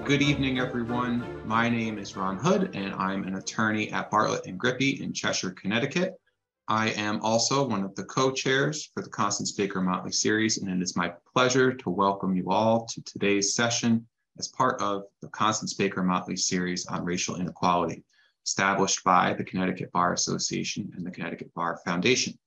Good evening, everyone. My name is Ron Hood, and I'm an attorney at Bartlett and Grippy in Cheshire, Connecticut. I am also one of the co-chairs for the Constance Baker Motley series, and it is my pleasure to welcome you all to today's session as part of the Constance Baker Motley series on racial inequality, established by the Connecticut Bar Association and the Connecticut Bar Foundation.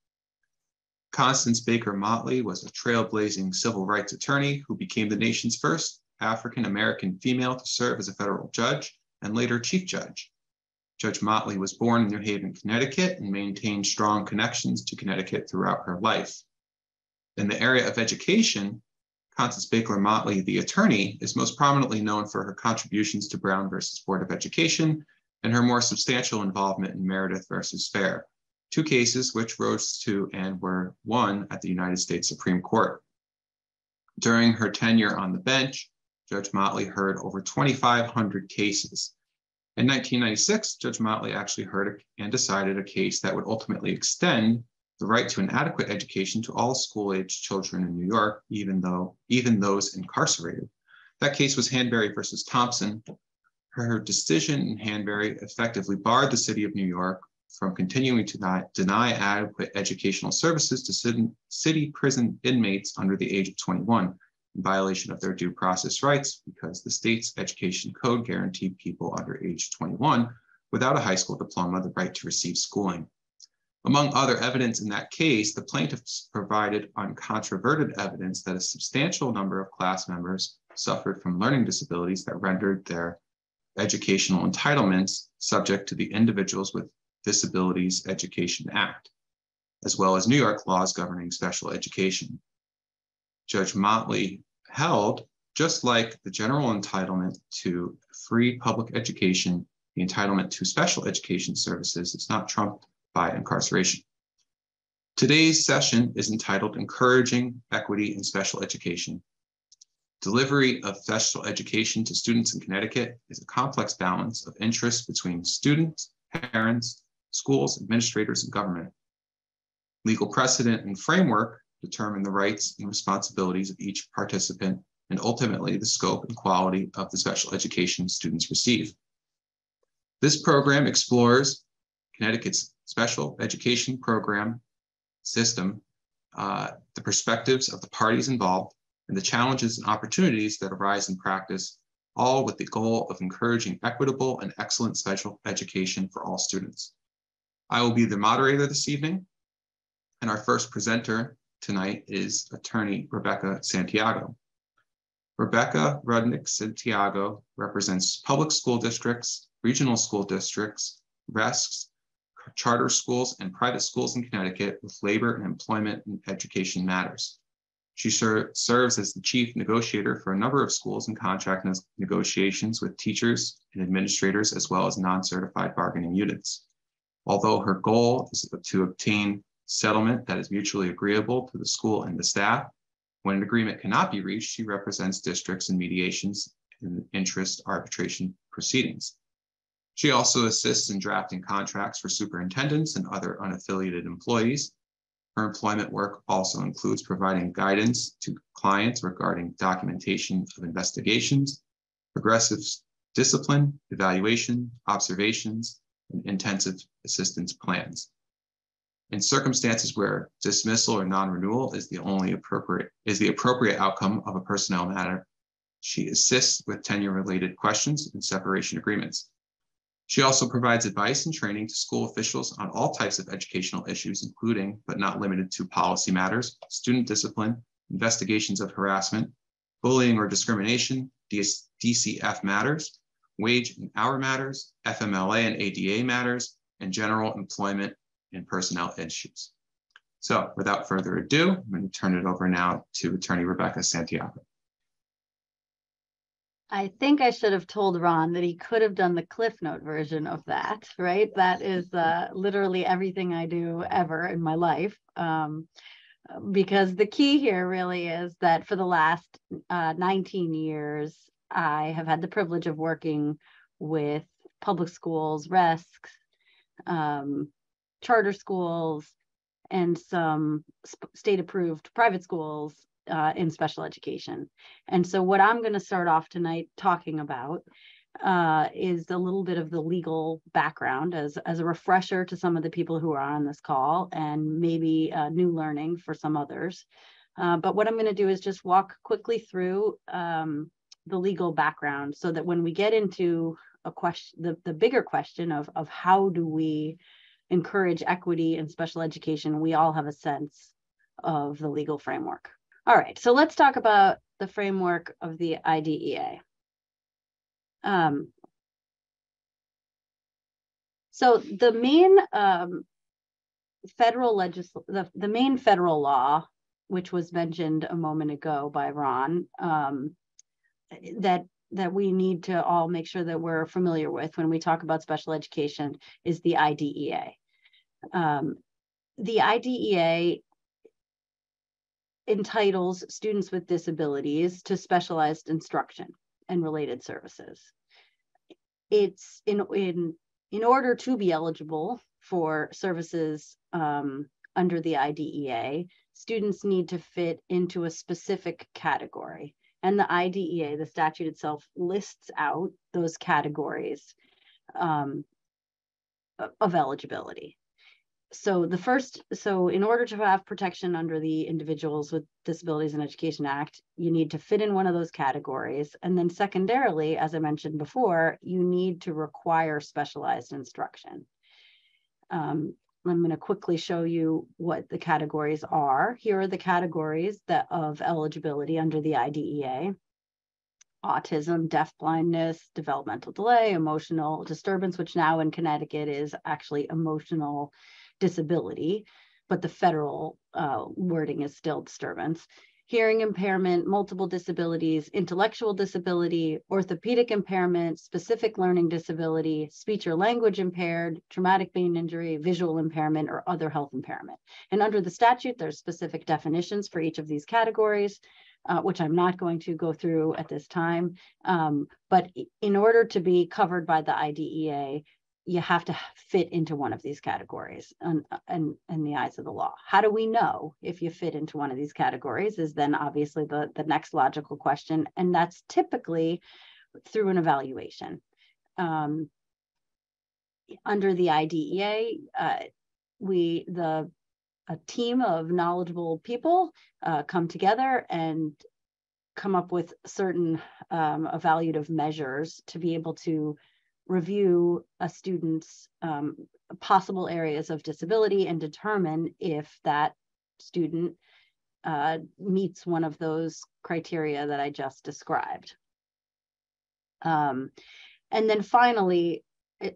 Constance Baker Motley was a trailblazing civil rights attorney who became the nation's first African-American female to serve as a federal judge and later chief judge. Judge Motley was born in New Haven, Connecticut, and maintained strong connections to Connecticut throughout her life. In the area of education, Constance Baker Motley, the attorney, is most prominently known for her contributions to Brown versus Board of Education and her more substantial involvement in Meredith versus Fair, two cases which rose to and were won at the United States Supreme Court. During her tenure on the bench, Judge Motley heard over 2,500 cases. In 1996, Judge Motley actually heard and decided a case that would ultimately extend the right to an adequate education to all school-age children in New York, even those incarcerated. That case was Hanbury versus Thompson. Her decision in Hanbury effectively barred the city of New York from continuing to deny adequate educational services to city prison inmates under the age of 21. In violation of their due process rights, because the state's education code guaranteed people under age 21 without a high school diploma the right to receive schooling. Among other evidence in that case, the plaintiffs provided uncontroverted evidence that a substantial number of class members suffered from learning disabilities that rendered their educational entitlements subject to the Individuals with Disabilities Education Act, as well as New York laws governing special education. Judge Motley held, just like the general entitlement to free public education, the entitlement to special education services is not trumped by incarceration. Today's session is entitled Encouraging Equity in Special Education. Delivery of special education to students in Connecticut is a complex balance of interests between students, parents, schools, administrators, and government. Legal precedent and framework determine the rights and responsibilities of each participant and ultimately the scope and quality of the special education students receive. This program explores Connecticut's special education program system, the perspectives of the parties involved, and the challenges and opportunities that arise in practice, all with the goal of encouraging equitable and excellent special education for all students. I will be the moderator this evening, and our first presenter tonight is attorney Rebecca Santiago. Rebecca Rudnick Santiago represents public school districts, regional school districts, RESCs, charter schools, and private schools in Connecticut with labor and employment and education matters. She serves as the chief negotiator for a number of schools and contract negotiations with teachers and administrators, as well as non-certified bargaining units. Although her goal is to obtain settlement that is mutually agreeable to the school and the staff, when an agreement cannot be reached, she represents districts in mediations and interest arbitration proceedings. She also assists in drafting contracts for superintendents and other unaffiliated employees. Her employment work also includes providing guidance to clients regarding documentation of investigations, progressive discipline, evaluation, observations, and intensive assistance plans. In circumstances where dismissal or non-renewal is the appropriate outcome of a personnel matter, she assists with tenure-related questions and separation agreements. She also provides advice and training to school officials on all types of educational issues, including, but not limited to, policy matters, student discipline, investigations of harassment, bullying or discrimination, DCF matters, wage and hour matters, FMLA and ADA matters, and general employment and personnel issues. So without further ado, I'm going to turn it over now to attorney Rebecca Santiago. I think I should have told Ron that he could have done the Cliff Note version of that, right? That is literally everything I do ever in my life. Because the key here really is that for the last 19 years, I have had the privilege of working with public schools, RESCs, charter schools, and some state-approved private schools in special education. And so what I'm going to start off tonight talking about is a little bit of the legal background as a refresher to some of the people who are on this call, and maybe new learning for some others. But what I'm going to do is just walk quickly through the legal background, so that when we get into a question, the bigger question of how do we encourage equity in special education, we all have a sense of the legal framework. All right, so let's talk about the framework of the IDEA. So the main main federal law, which was mentioned a moment ago by Ron, that we need to all make sure that we're familiar with when we talk about special education, is the IDEA. The IDEA entitles students with disabilities to specialized instruction and related services. It's in order to be eligible for services under the IDEA, students need to fit into a specific category. And the IDEA, the statute itself, lists out those categories of eligibility. So in order to have protection under the Individuals with Disabilities in Education Act, you need to fit in one of those categories. And then secondarily, as I mentioned before, you need to require specialized instruction. I'm going to quickly show you what the categories are. Here are the categories of eligibility under the IDEA: autism, deafblindness, developmental delay, emotional disturbance, which now in Connecticut is actually emotional disability, but the federal wording is still disturbance. Hearing impairment, multiple disabilities, intellectual disability, orthopedic impairment, specific learning disability, speech or language impaired, traumatic brain injury, visual impairment, or other health impairment. And under the statute, there's specific definitions for each of these categories, which I'm not going to go through at this time. But in order to be covered by the IDEA, you have to fit into one of these categories in the eyes of the law. How do we know if you fit into one of these categories is then obviously the next logical question, and that's typically through an evaluation. Under the IDEA, a team of knowledgeable people come together and come up with certain evaluative measures to be able to review a student's possible areas of disability and determine if that student meets one of those criteria that I just described. And then finally,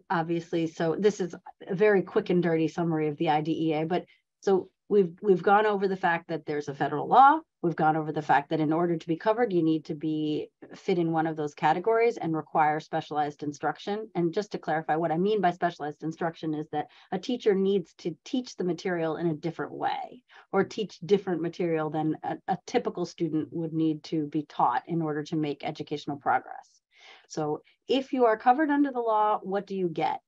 obviously, so this is a very quick and dirty summary of the IDEA, but so we've gone over the fact that there's a federal law. We've gone over the fact that in order to be covered, you need to fit in one of those categories and require specialized instruction. And just to clarify, what I mean by specialized instruction is that a teacher needs to teach the material in a different way, or teach different material than a typical student would need to be taught in order to make educational progress. So if you are covered under the law, what do you get?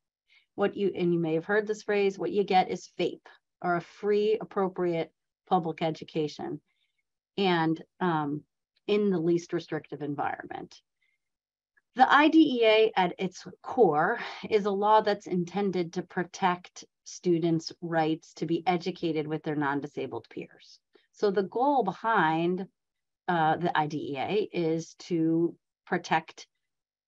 And you may have heard this phrase, what you get is FAPE, or a free, appropriate public education, and in the least restrictive environment. The IDEA at its core is a law that's intended to protect students' rights to be educated with their non-disabled peers. So the goal behind the IDEA is to protect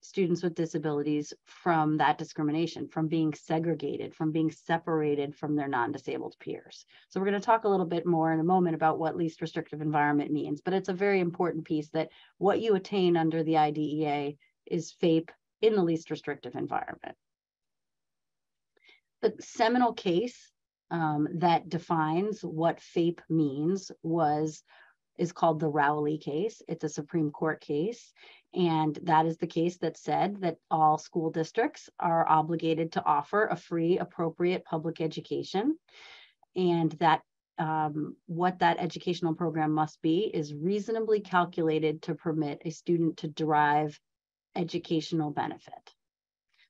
students with disabilities from that discrimination, from being segregated, from being separated from their non-disabled peers. So we're going to talk a little bit more in a moment about what least restrictive environment means, but it's a very important piece that what you attain under the IDEA is FAPE in the least restrictive environment. The seminal case that defines what FAPE means is called the Rowley case. It's a Supreme Court case. And that is the case that said that all school districts are obligated to offer a free, appropriate public education. And that what that educational program must be is reasonably calculated to permit a student to derive educational benefit.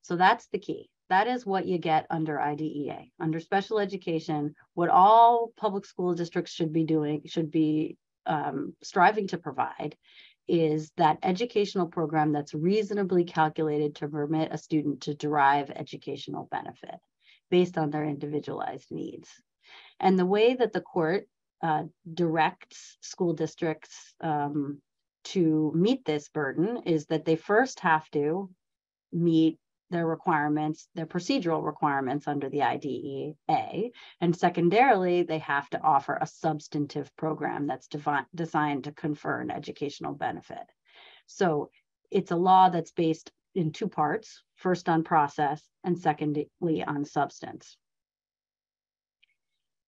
So that's the key. That is what you get under IDEA. Under special education, what all public school districts should be doing, should be striving to provide is that educational program that's reasonably calculated to permit a student to derive educational benefit based on their individualized needs. And the way that the court directs school districts to meet this burden is that they first have to meet their requirements, their procedural requirements under the IDEA, and secondarily, they have to offer a substantive program that's designed to confer an educational benefit. So it's a law that's based in two parts, first on process and secondly on substance.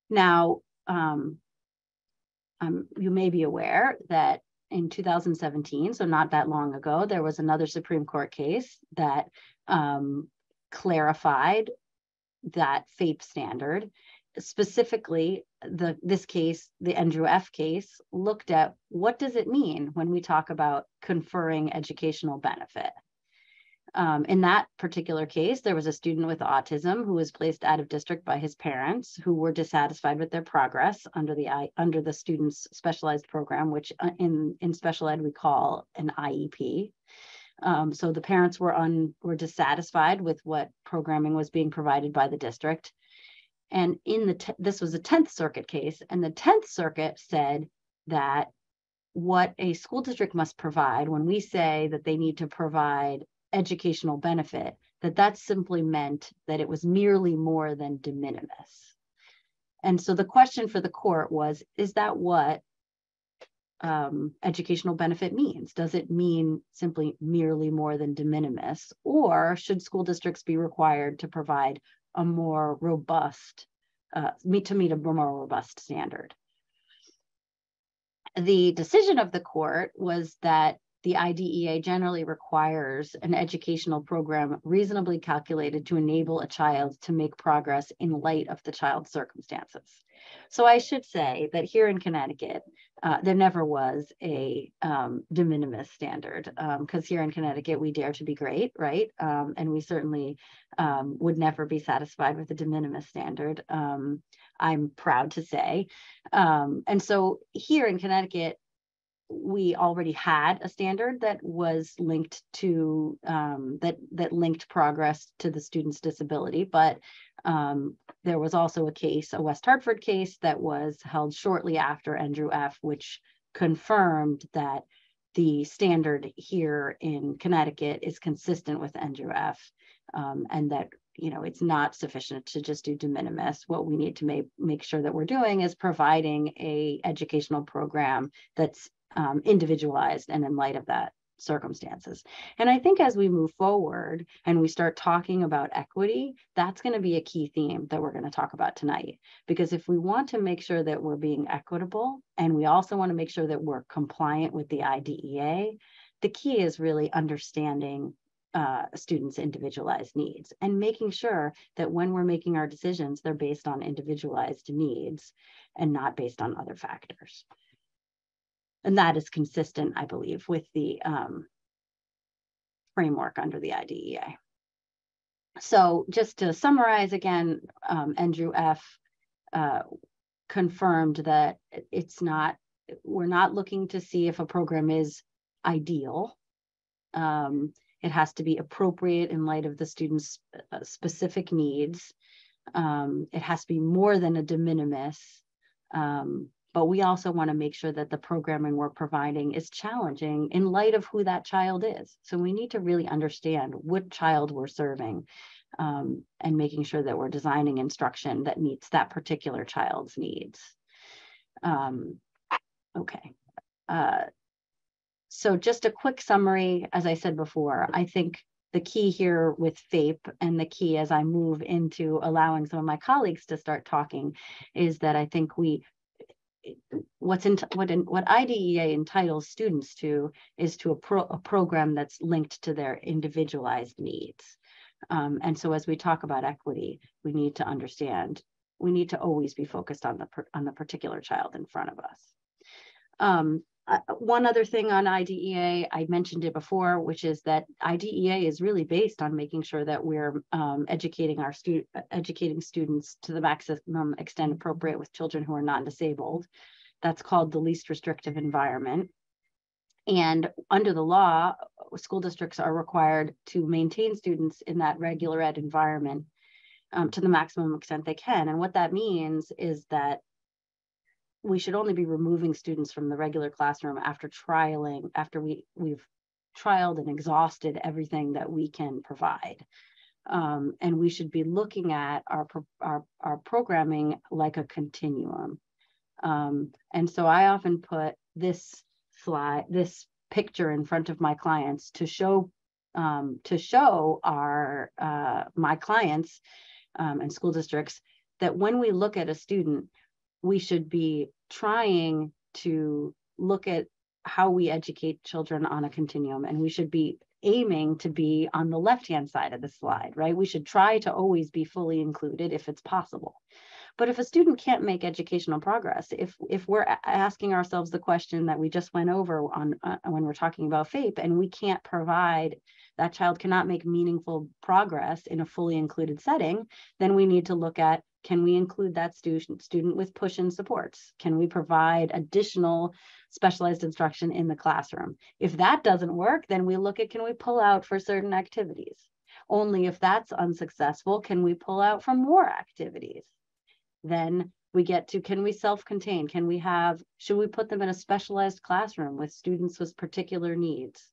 Now, you may be aware that in 2017, so not that long ago, there was another Supreme Court case that clarified that FAPE standard. Specifically, this case, the Andrew F. case, looked at what does it mean when we talk about conferring educational benefit. In that particular case, there was a student with autism who was placed out of district by his parents who were dissatisfied with their progress under the student's specialized program, which in special ed we call an IEP. So the parents were dissatisfied with what programming was being provided by the district. And this was a 10th Circuit case, and the 10th Circuit said that what a school district must provide when we say that they need to provide educational benefit, that simply meant that it was merely more than de minimis. And so the question for the court was, is that what educational benefit means? Does it mean simply merely more than de minimis, or should school districts be required to provide a more robust, meet a more robust standard? The decision of the court was that the IDEA generally requires an educational program reasonably calculated to enable a child to make progress in light of the child's circumstances. So I should say that here in Connecticut, there never was a de minimis standard, because here in Connecticut, we dare to be great, right? And we certainly would never be satisfied with a de minimis standard, I'm proud to say. And so here in Connecticut, we already had a standard that was linked to that linked progress to the student's disability, but there was also a case, a West Hartford case, that was held shortly after Andrew F., which confirmed that the standard here in Connecticut is consistent with Andrew F., and that it's not sufficient to just do de minimis. What we need to make sure that we're doing is providing a educational program that's individualized and in light of that circumstances. And I think as we move forward and we start talking about equity, that's going to be a key theme that we're going to talk about tonight. Because if we want to make sure that we're being equitable, and we also want to make sure that we're compliant with the IDEA, the key is really understanding students' individualized needs and making sure that when we're making our decisions, they're based on individualized needs and not based on other factors. And that is consistent, I believe, with the framework under the IDEA. So just to summarize again, Andrew F. Confirmed that we're not looking to see if a program is ideal. It has to be appropriate in light of the student's specific needs. It has to be more than a de minimis. But we also want to make sure that the programming we're providing is challenging in light of who that child is. So we need to really understand what child we're serving, and making sure that we're designing instruction that meets that particular child's needs. Okay. So just a quick summary, as I said before, I think the key here with FAPE, and the key as I move into allowing some of my colleagues to start talking, is that I think what IDEA entitles students to is to a program that's linked to their individualized needs. And so as we talk about equity, we need to understand, we need to always be focused on the particular child in front of us. One other thing on IDEA, I mentioned it before, which is that IDEA is really based on making sure that we're educating students to the maximum extent appropriate with children who are non-disabled. That's called the least restrictive environment. And under the law, school districts are required to maintain students in that regular ed environment to the maximum extent they can. And what that means is that we should only be removing students from the regular classroom after we've trialed and exhausted everything that we can provide. And we should be looking at our programming like a continuum. And so I often put this picture in front of my clients to show our my clients and school districts that when we look at a student, we should be trying to look at how we educate children on a continuum, and we should be aiming to be on the left-hand side of the slide, right? We should try to always be fully included if it's possible. But if a student can't make educational progress, if we're asking ourselves the question that we just went over on when we're talking about FAPE, and we can't provide, that child cannot make meaningful progress in a fully included setting, then we need to look at, can we include that student with push-in supports? Can we provide additional specialized instruction in the classroom? If that doesn't work, then we look at, can we pull out for certain activities? Only if that's unsuccessful, can we pull out from more activities? Then we get to, can we self-contain? Should we put them in a specialized classroom with students with particular needs?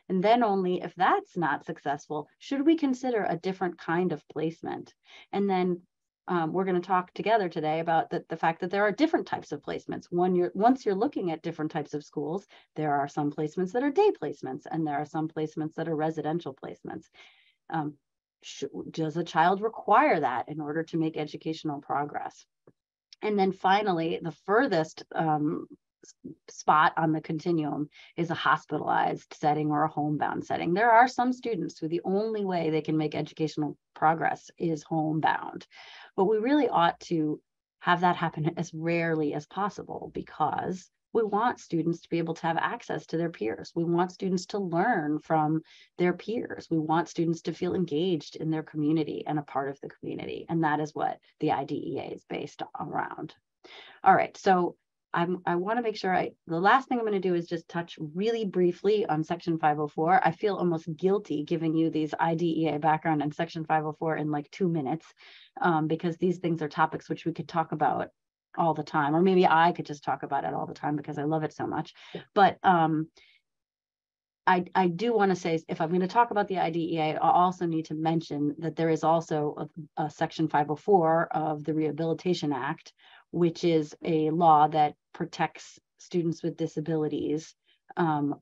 And then only if that's not successful, should we consider a different kind of placement? And then we're going to talk together today about the fact that there are different types of placements. Once you're looking at different types of schools, there are some placements that are day placements, and there are some placements that are residential placements. Does a child require that in order to make educational progress? And then finally, the furthest spot on the continuum is a hospitalized setting or a homebound setting. There are some students who the only way they can make educational progress is homebound, but we really ought to have that happen as rarely as possible, because we want students to be able to have access to their peers. We want students to learn from their peers. We want students to feel engaged in their community and a part of the community. And that is what the IDEA is based around. All right, so I want to make sure the last thing I'm going to do is just touch really briefly on Section 504. I feel almost guilty giving you these IDEA background and Section 504 in like 2 minutes, because these things are topics which we could talk about all the time, or maybe I could just talk about it all the time because I love it so much. But I do want to say, if I'm going to talk about the IDEA, I also need to mention that there is also a Section 504 of the Rehabilitation Act, which is a law that protects students with disabilities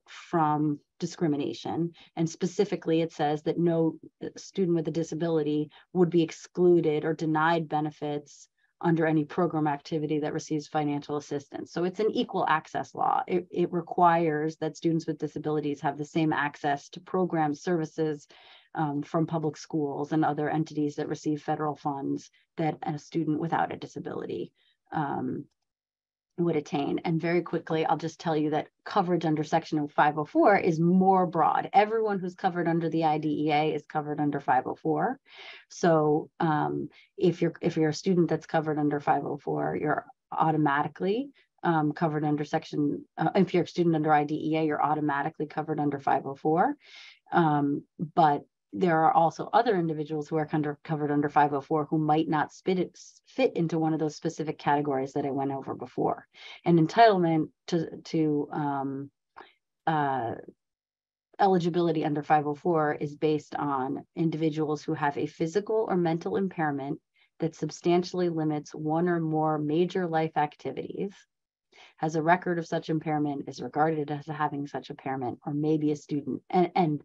from discrimination. And specifically, it says that no student with a disability would be excluded or denied benefits under any program activity that receives financial assistance. So it's an equal access law. It requires that students with disabilities have the same access to programs, services from public schools and other entities that receive federal funds that a student without a disability would attain. And very quickly, I'll just tell you that coverage under Section 504 is more broad. Everyone who's covered under the IDEA is covered under 504. So if you're a student that's covered under 504, you're automatically covered under Section, if you're a student under IDEA, you're automatically covered under 504. But there are also other individuals who are covered under 504 who might not fit into one of those specific categories that I went over before. And entitlement to eligibility under 504 is based on individuals who have a physical or mental impairment that substantially limits one or more major life activities, has a record of such impairment, is regarded as having such impairment, or maybe a student. And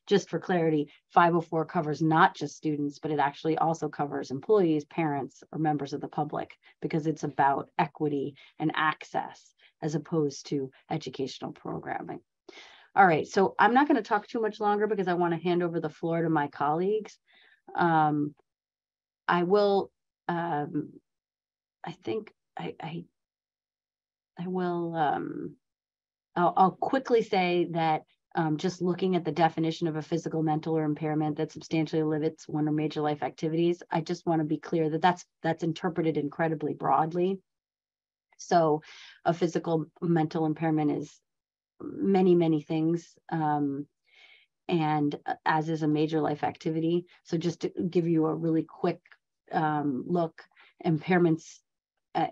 just for clarity, 504 covers not just students, but it actually also covers employees, parents, or members of the public, because it's about equity and access as opposed to educational programming. All right, so I'm not going to talk too much longer because I want to hand over the floor to my colleagues. I will, I think I will, I'll quickly say that just looking at the definition of a physical, mental, or impairment that substantially limits one or major life activities, I just want to be clear that that's interpreted incredibly broadly. So a physical mental impairment is many, many things. And as is a major life activity. So just to give you a really quick look, impairments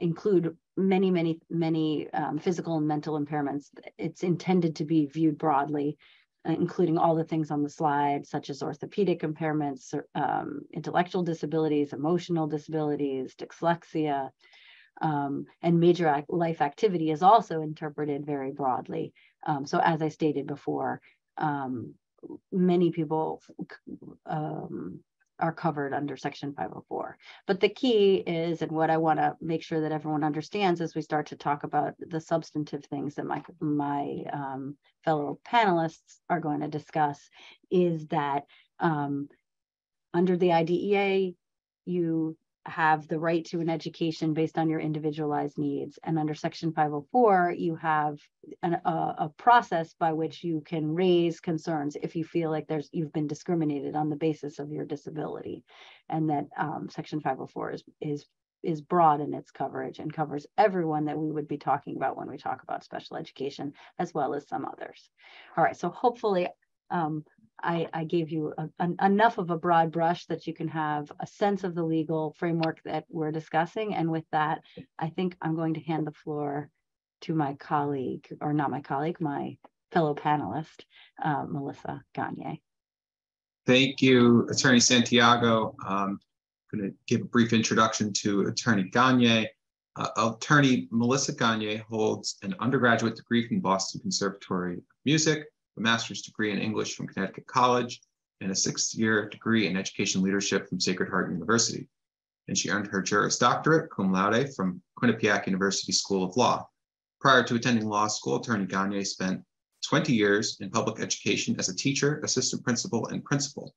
include many physical and mental impairments. It's intended to be viewed broadly, including all the things on the slide, such as orthopedic impairments, intellectual disabilities, emotional disabilities, dyslexia, and major life activity is also interpreted very broadly. So as I stated before, many people are covered under Section 504. But the key is, and what I want to make sure that everyone understands as we start to talk about the substantive things that my fellow panelists are going to discuss, is that under the IDEA, you have the right to an education based on your individualized needs. And under Section 504, you have a process by which you can raise concerns if you feel like you've been discriminated on the basis of your disability. And that Section 504 is broad in its coverage and covers everyone that we would be talking about when we talk about special education, as well as some others. All right, so hopefully I gave you enough of a broad brush that you can have a sense of the legal framework that we're discussing. And with that, I think I'm going to hand the floor to my colleague, or not my colleague, my fellow panelist, Melissa Gagne. Thank you, Attorney Santiago. I'm going to give a brief introduction to Attorney Gagne. Attorney Melissa Gagne holds an undergraduate degree from Boston Conservatory of Music, a master's degree in English from Connecticut College, and a 6-year degree in education leadership from Sacred Heart University. And she earned her Juris Doctorate, cum laude, from Quinnipiac University School of Law. Prior to attending law school, Attorney Gagne spent 20 years in public education as a teacher, assistant principal, and principal.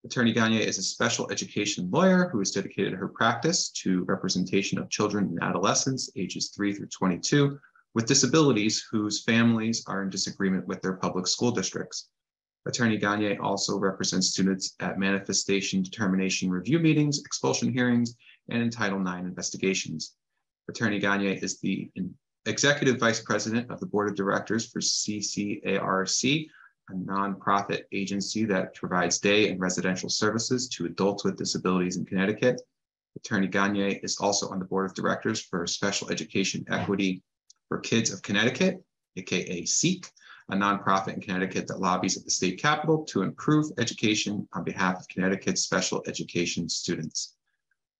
Attorney Gagne is a special education lawyer who has dedicated her practice to representation of children and adolescents ages 3 through 22 with disabilities whose families are in disagreement with their public school districts. Attorney Gagne also represents students at manifestation determination review meetings, expulsion hearings, and in Title IX investigations. Attorney Gagne is the Executive Vice President of the Board of Directors for CCARC, a nonprofit agency that provides day and residential services to adults with disabilities in Connecticut. Attorney Gagne is also on the Board of Directors for Special Education Equity for Kids of Connecticut, aka SEEK, a nonprofit in Connecticut that lobbies at the state capitol to improve education on behalf of Connecticut's special education students.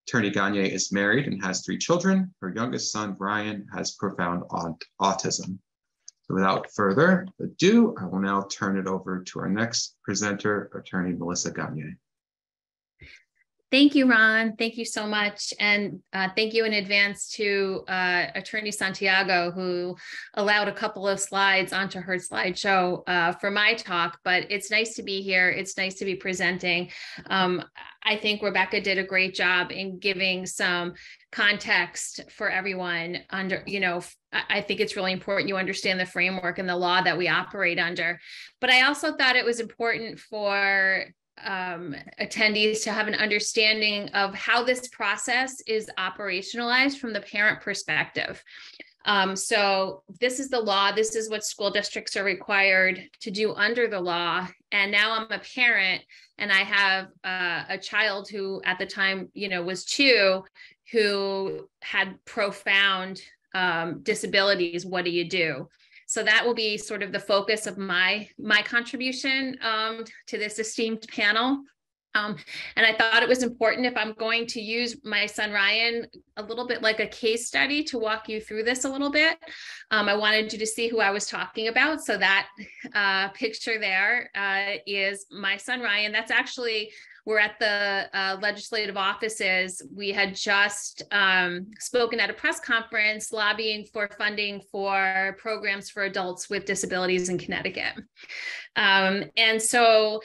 Attorney Gagne is married and has 3 children. Her youngest son, Brian, has profound autism. So without further ado, I will now turn it over to our next presenter, Attorney Melissa Gagne. Thank you, Ron. Thank you so much. And thank you in advance to Attorney Santiago, who allowed a couple of slides onto her slideshow for my talk, but it's nice to be here. It's nice to be presenting. I think Rebecca did a great job in giving some context for everyone under, I think it's really important you understand the framework and the law that we operate under. But I also thought it was important for attendees to have an understanding of how this process is operationalized from the parent perspective. So this is the law. This is what school districts are required to do under the law. And now I'm a parent and I have a child who at the time, was 2, who had profound disabilities. What do you do? So that will be sort of the focus of my contribution to this esteemed panel. And I thought it was important, if I'm going to use my son Ryan a little bit like a case study to walk you through this a little bit. I wanted you to see who I was talking about. So that picture there is my son Ryan. That's actually, we're at the legislative offices. We had just spoken at a press conference lobbying for funding for programs for adults with disabilities in Connecticut. And so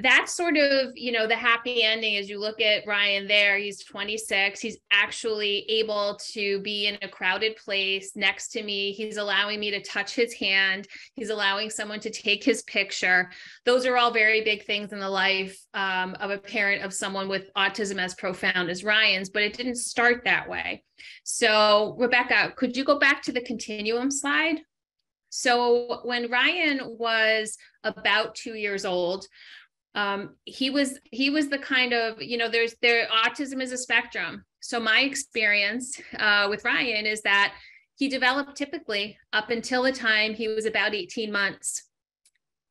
that's sort of, the happy ending as you look at Ryan there. He's 26. He's actually able to be in a crowded place next to me. He's allowing me to touch his hand. He's allowing someone to take his picture. Those are all very big things in the life of a parent of someone with autism as profound as Ryan's, but it didn't start that way. So Rebecca, could you go back to the continuum slide? So when Ryan was about 2 years old, he was the kind of, autism is a spectrum. So my experience with Ryan is that he developed typically up until the time he was about 18 months.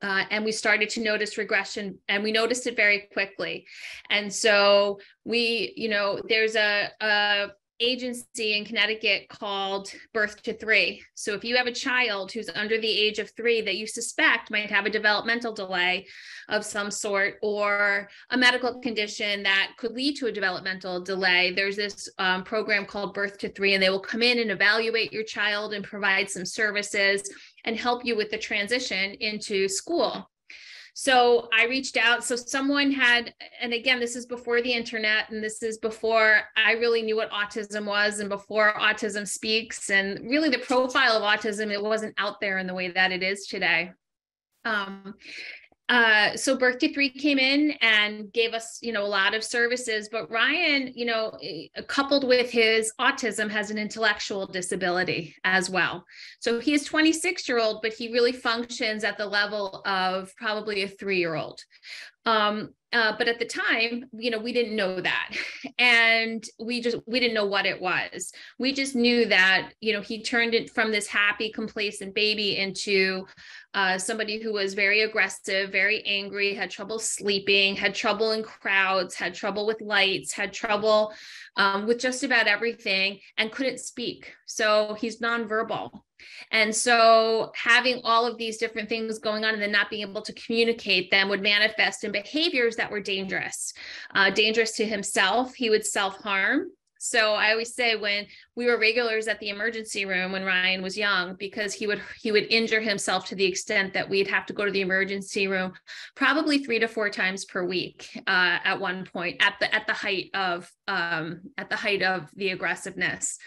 And we started to notice regression, and we noticed it very quickly. And so there's a agency in Connecticut called Birth to 3. So if you have a child who's under the age of 3 that you suspect might have a developmental delay of some sort, or a medical condition that could lead to a developmental delay, there's this program called Birth to 3, and they will come in and evaluate your child and provide some services and help you with the transition into school. So I reached out. So someone had, and again, this is before the internet, and this is before I really knew what autism was, and before Autism Speaks, and really the profile of autism, it wasn't out there in the way that it is today. So Birth to 3 came in and gave us, a lot of services, but Ryan, coupled with his autism, has an intellectual disability as well. So he is 26-year-old, but he really functions at the level of probably a 3-year-old. But at the time, we didn't know that. And we didn't know what it was. We just knew that, he turned it from this happy, complacent baby into somebody who was very aggressive, very angry, had trouble sleeping, had trouble in crowds, had trouble with lights, had trouble with just about everything, and couldn't speak. So he's nonverbal. And so having all of these different things going on and then not being able to communicate them would manifest in behaviors that were dangerous to himself. He would self-harm. So I always say, when we were regulars at the emergency room when Ryan was young, because he would injure himself to the extent that we'd have to go to the emergency room probably 3 to 4 times per week at one point at the height of the aggressiveness.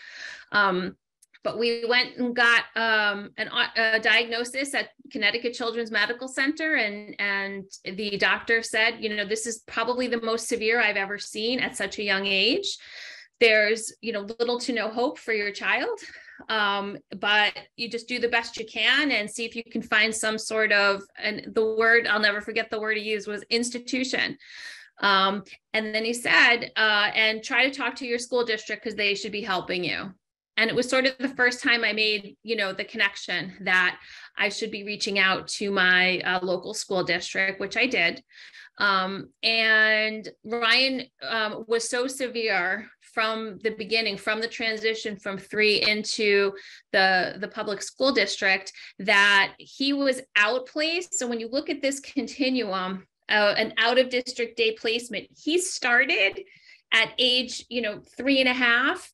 But we went and got a diagnosis at Connecticut Children's Medical Center, and the doctor said, this is probably the most severe I've ever seen at such a young age. There's, little to no hope for your child, but you just do the best you can and see if you can find some sort of, and the word, I'll never forget the word he used was institution. And then he said, and try to talk to your school district because they should be helping you. And it was sort of the first time I made, the connection that I should be reaching out to my local school district, which I did. And Ryan was so severe from the beginning, from the transition from 3 into the public school district, that he was outplaced. So when you look at this continuum, an out-of-district day placement, he started at age, 3.5,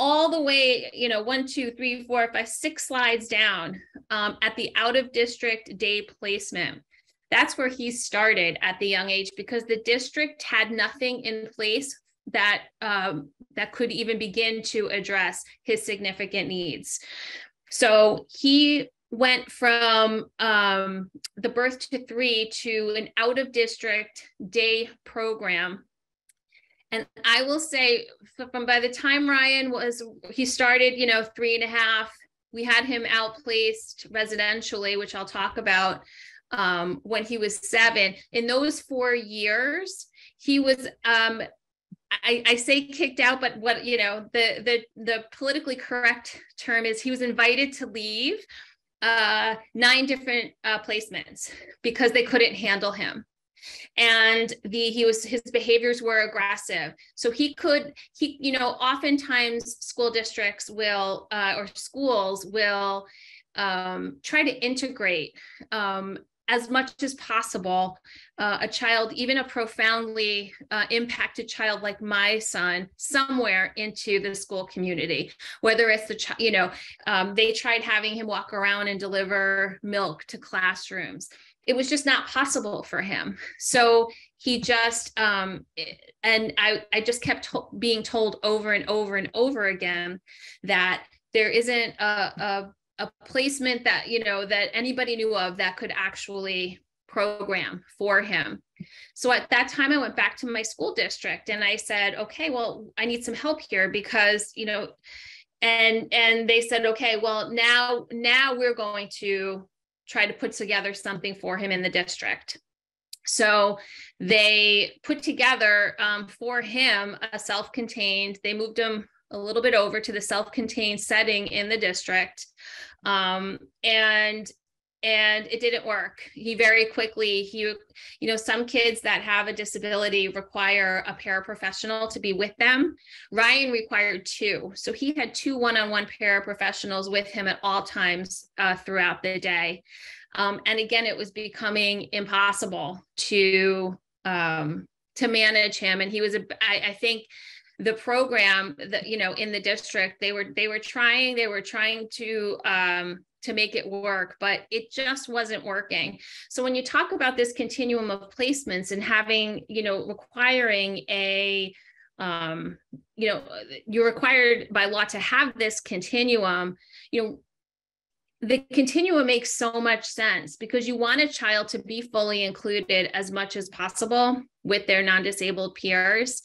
all the way, 1, 2, 3, 4, 5, 6 slides down at the out-of-district day placement. That's where he started at the young age, because the district had nothing in place that could even begin to address his significant needs. So he went from the Birth to 3 to an out-of-district day program. And I will say, from by the time Ryan he started, 3.5, we had him outplaced residentially, which I'll talk about when he was 7. In those 4 years, he was, I say kicked out, but what, the politically correct term is he was invited to leave 9 different placements because they couldn't handle him. And his behaviors were aggressive. So oftentimes school districts will, or schools will try to integrate as much as possible, a child, even a profoundly impacted child like my son, somewhere into the school community, whether it's they tried having him walk around and deliver milk to classrooms. It was just not possible for him. So he just, and I just kept being told over and over and over again that there isn't a placement that, that anybody knew of that could actually program for him. So at that time, I went back to my school district and I said, okay, well, I need some help here because, and they said, okay, well, now we're going to try to put together something for him in the district. So they put together for him a self-contained, they moved him a little bit over to the self-contained setting in the district. And it didn't work. He very quickly, some kids that have a disability require a paraprofessional to be with them. Ryan required 2. So he had 2 one-on-one paraprofessionals with him at all times throughout the day. And again, it was becoming impossible to manage him. And he was, I think, the program that, in the district, they were trying to make it work, but it just wasn't working. So when you talk about this continuum of placements and having, requiring you're required by law to have this continuum, the continuum makes so much sense because you want a child to be fully included as much as possible with their non-disabled peers.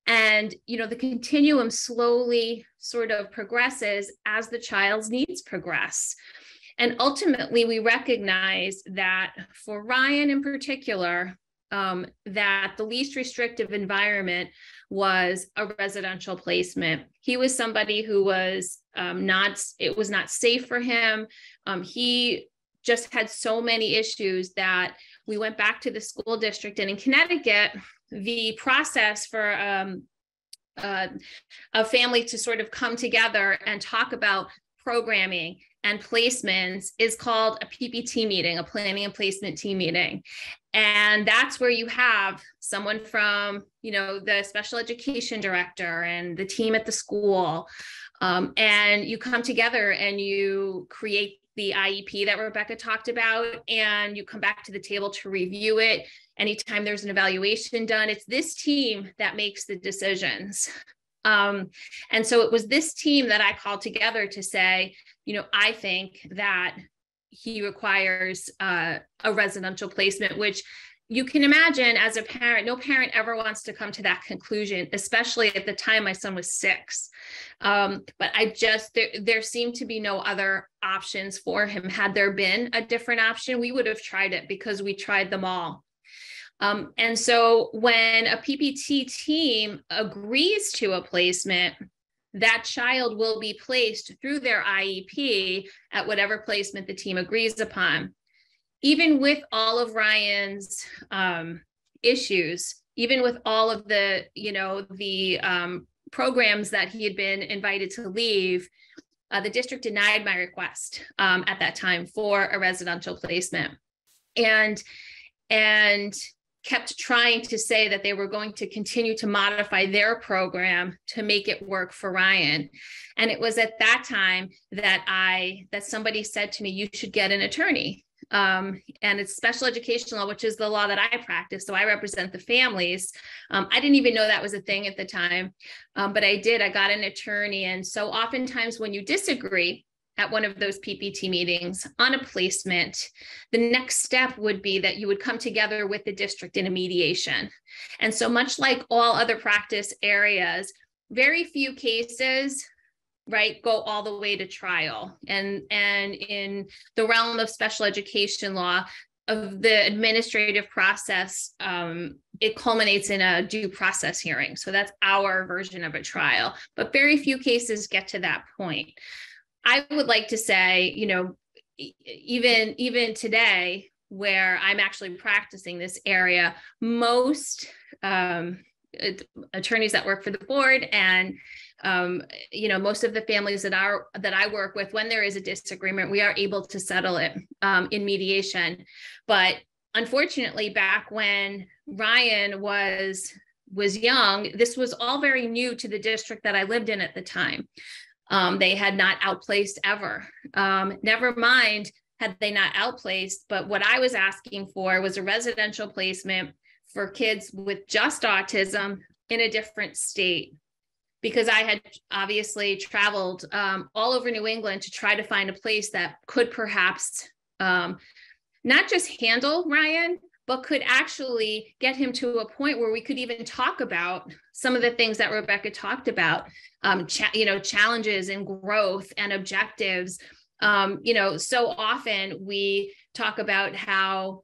And, the continuum slowly sort of progresses as the child's needs progress. And ultimately, we recognize that for Ryan in particular, that the least restrictive environment was a residential placement. He was somebody who was it was not safe for him. He just had so many issues that we went back to the school district. And in Connecticut, the process for a family to sort of come together and talk about programming and placements is called a PPT meeting, a planning and placement team meeting. And that's where you have someone from, the special education director and the team at the school. And you come together and you create the IEP that Rebecca talked about, and you come back to the table to review it. Anytime there's an evaluation done, it's this team that makes the decisions. And so it was this team that I called together to say, I think that he requires a residential placement, which you can imagine as a parent, no parent ever wants to come to that conclusion, especially at the time my son was 6. But there seemed to be no other options for him. Had there been a different option, we would have tried it because we tried them all. And so when a PPT team agrees to a placement, that child will be placed through their IEP at whatever placement the team agrees upon. Even with all of Ryan's issues, even with all of the, programs that he had been invited to leave, the district denied my request at that time for a residential placement, and kept trying to say that they were going to continue to modify their program to make it work for Ryan. And it was at that time that somebody said to me, you should get an attorney. And it's special education law, which is the law that I practice. So I represent the families. I didn't even know that was a thing at the time, but I did. I got an attorney. And so oftentimes when you disagree at one of those PPT meetings on a placement, the next step would be that you would come together with the district in a mediation. And so much like all other practice areas, very few cases, right, go all the way to trial. And in the realm of special education law, of the administrative process, it culminates in a due process hearing. So that's our version of a trial, but very few cases get to that point. I would like to say, even today, where I'm actually practicing this area, most attorneys that work for the board and Most of the families that I work with, when there is a disagreement, we are able to settle it in mediation. But unfortunately, back when Ryan was young, this was all very new to the district that I lived in at the time. They had not outplaced ever. Never mind had they not outplaced, but what I was asking for was a residential placement for kids with just autism in a different state, because I had obviously traveled all over New England to try to find a place that could perhaps not just handle Ryan, but could actually get him to a point where we could even talk about some of the things that Rebecca talked about, challenges and growth and objectives. So often we talk about how,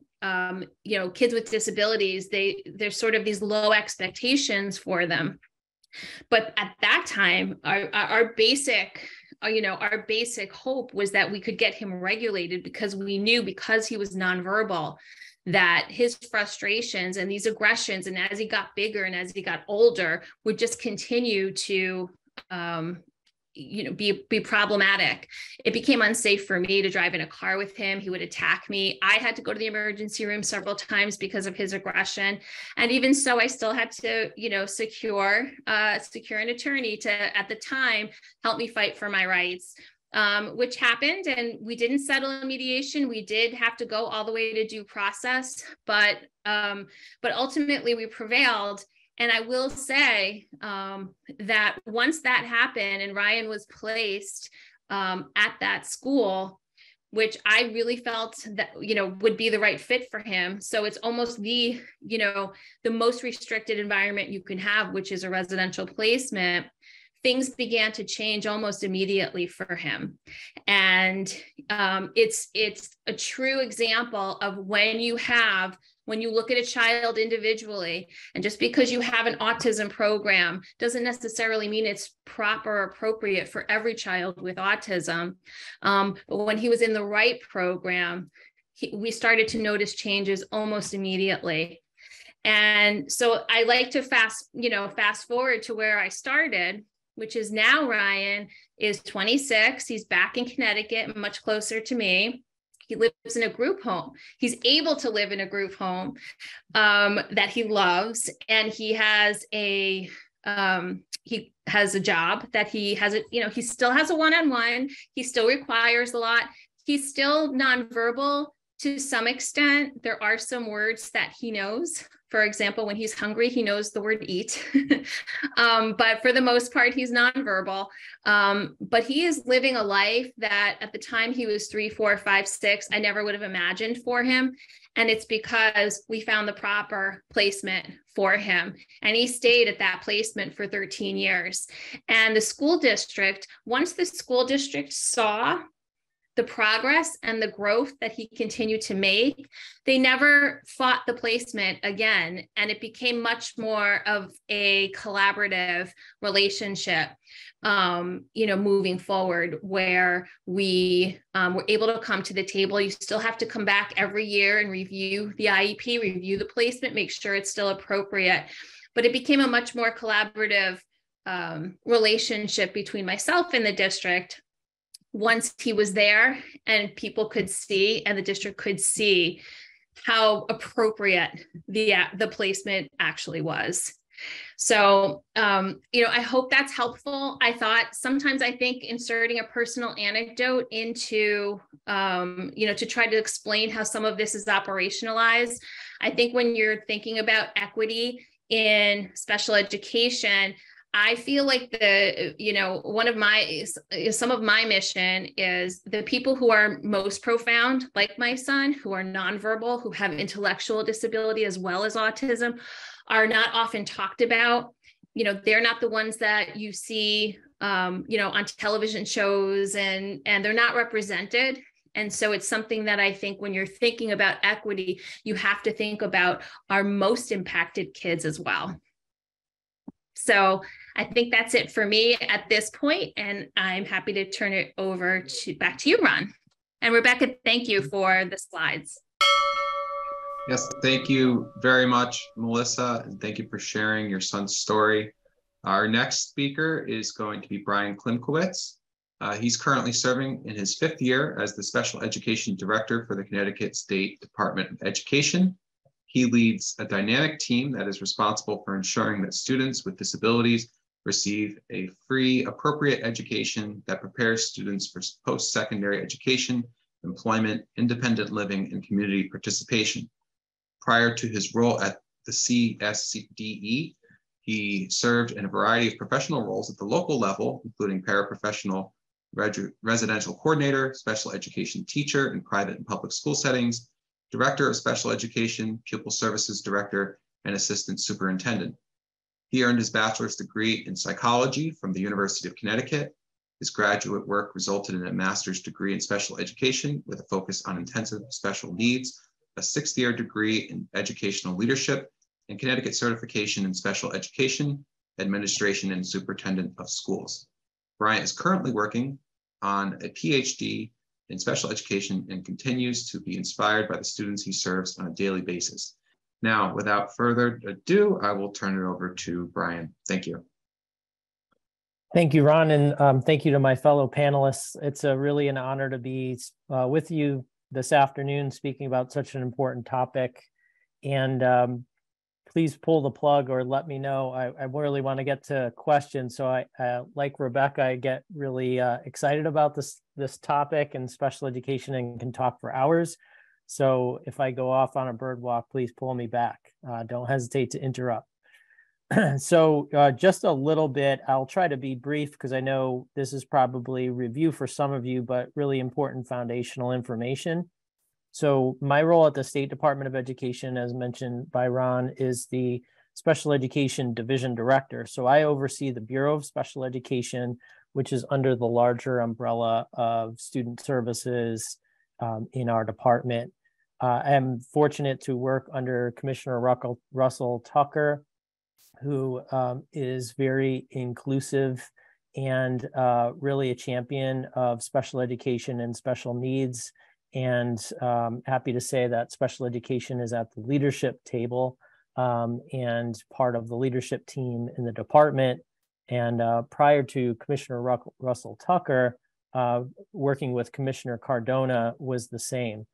kids with disabilities, there's sort of these low expectations for them. But at that time, our basic hope was that we could get him regulated, because we knew, because he was nonverbal, that his frustrations and these aggressions, and as he got bigger and as he got older, would just continue to be problematic. It became unsafe for me to drive in a car with him. He would attack me. I had to go to the emergency room several times because of his aggression. And even so, I still had to, secure an attorney to, at the time, help me fight for my rights. Which happened, and we didn't settle in mediation. We did have to go all the way to due process, but ultimately we prevailed. And I will say that once that happened and Ryan was placed at that school, which I really felt that, would be the right fit for him. So it's almost the most restricted environment you can have, which is a residential placement. Things began to change almost immediately for him. And it's a true example of when you look at a child individually, and just because you have an autism program doesn't necessarily mean it's proper or appropriate for every child with autism. But when he was in the right program, we started to notice changes almost immediately. And so I like to fast forward to where I started, which is now Ryan is 26. He's back in Connecticut, much closer to me. He lives in a group home. He's able to live in a group home that he loves. And he has a job that he still has a one-on-one. He still requires a lot. He's still nonverbal to some extent. There are some words that he knows. For example, when he's hungry, he knows the word eat. But for the most part, he's nonverbal. But he is living a life that at the time he was 3, 4, 5, 6, I never would have imagined for him. And it's because we found the proper placement for him. And he stayed at that placement for 13 years. And the school district, once the school district saw the progress and the growth that he continued to make, they never fought the placement again. And it became much more of a collaborative relationship, moving forward, where we were able to come to the table. You still have to come back every year and review the IEP, review the placement, make sure it's still appropriate. But it became a much more collaborative relationship between myself and the district once he was there, and people could see, and the district could see how appropriate the placement actually was. So, I hope that's helpful. I think inserting a personal anecdote into, to try to explain how some of this is operationalized. I think when you're thinking about equity in special education, I feel like some of my mission is the people who are most profound, like my son, who are nonverbal, who have intellectual disability as well as autism, are not often talked about. They're not the ones that you see, on television shows, and they're not represented. And so it's something that I think when you're thinking about equity, you have to think about our most impacted kids as well. So I think that's it for me at this point, and I'm happy to turn it over back to you, Ron. And Rebecca, thank you for the slides. Yes, thank you very much, Melissa, and thank you for sharing your son's story. Our next speaker is going to be Brian Klimkowitz. He's currently serving in his 5th year as the Special Education Director for the Connecticut State Department of Education. He leads a dynamic team that is responsible for ensuring that students with disabilities receive a free, appropriate education that prepares students for post-secondary education, employment, independent living, and community participation. Prior to his role at the CSDE, he served in a variety of professional roles at the local level, including paraprofessional, residential coordinator, special education teacher in private and public school settings, director of special education, pupil services director, and assistant superintendent. He earned his bachelor's degree in psychology from the University of Connecticut. His graduate work resulted in a master's degree in special education with a focus on intensive special needs, a 6th-year degree in educational leadership, and Connecticut certification in special education, administration, and superintendent of schools. Brian is currently working on a PhD in special education and continues to be inspired by the students he serves on a daily basis. Now, without further ado, I will turn it over to Brian. Thank you. Thank you, Ron, and thank you to my fellow panelists. It's really an honor to be with you this afternoon speaking about such an important topic. And please pull the plug or let me know. I really want to get to questions. So I like Rebecca, I get really excited about this topic and special education and can talk for hours. So if I go off on a bird walk, please pull me back. Don't hesitate to interrupt. So just a little bit, I'll try to be brief because I know this is probably review for some of you, but really important foundational information. So my role at the State Department of Education, as mentioned by Ron, is the Special Education Division Director. So I oversee the Bureau of Special Education, which is under the larger umbrella of student services in our department. I am fortunate to work under Commissioner Russell Tucker, who is very inclusive and really a champion of special education and special needs. And happy to say that special education is at the leadership table and part of the leadership team in the department. And prior to Commissioner Russell Tucker, working with Commissioner Cardona was the same.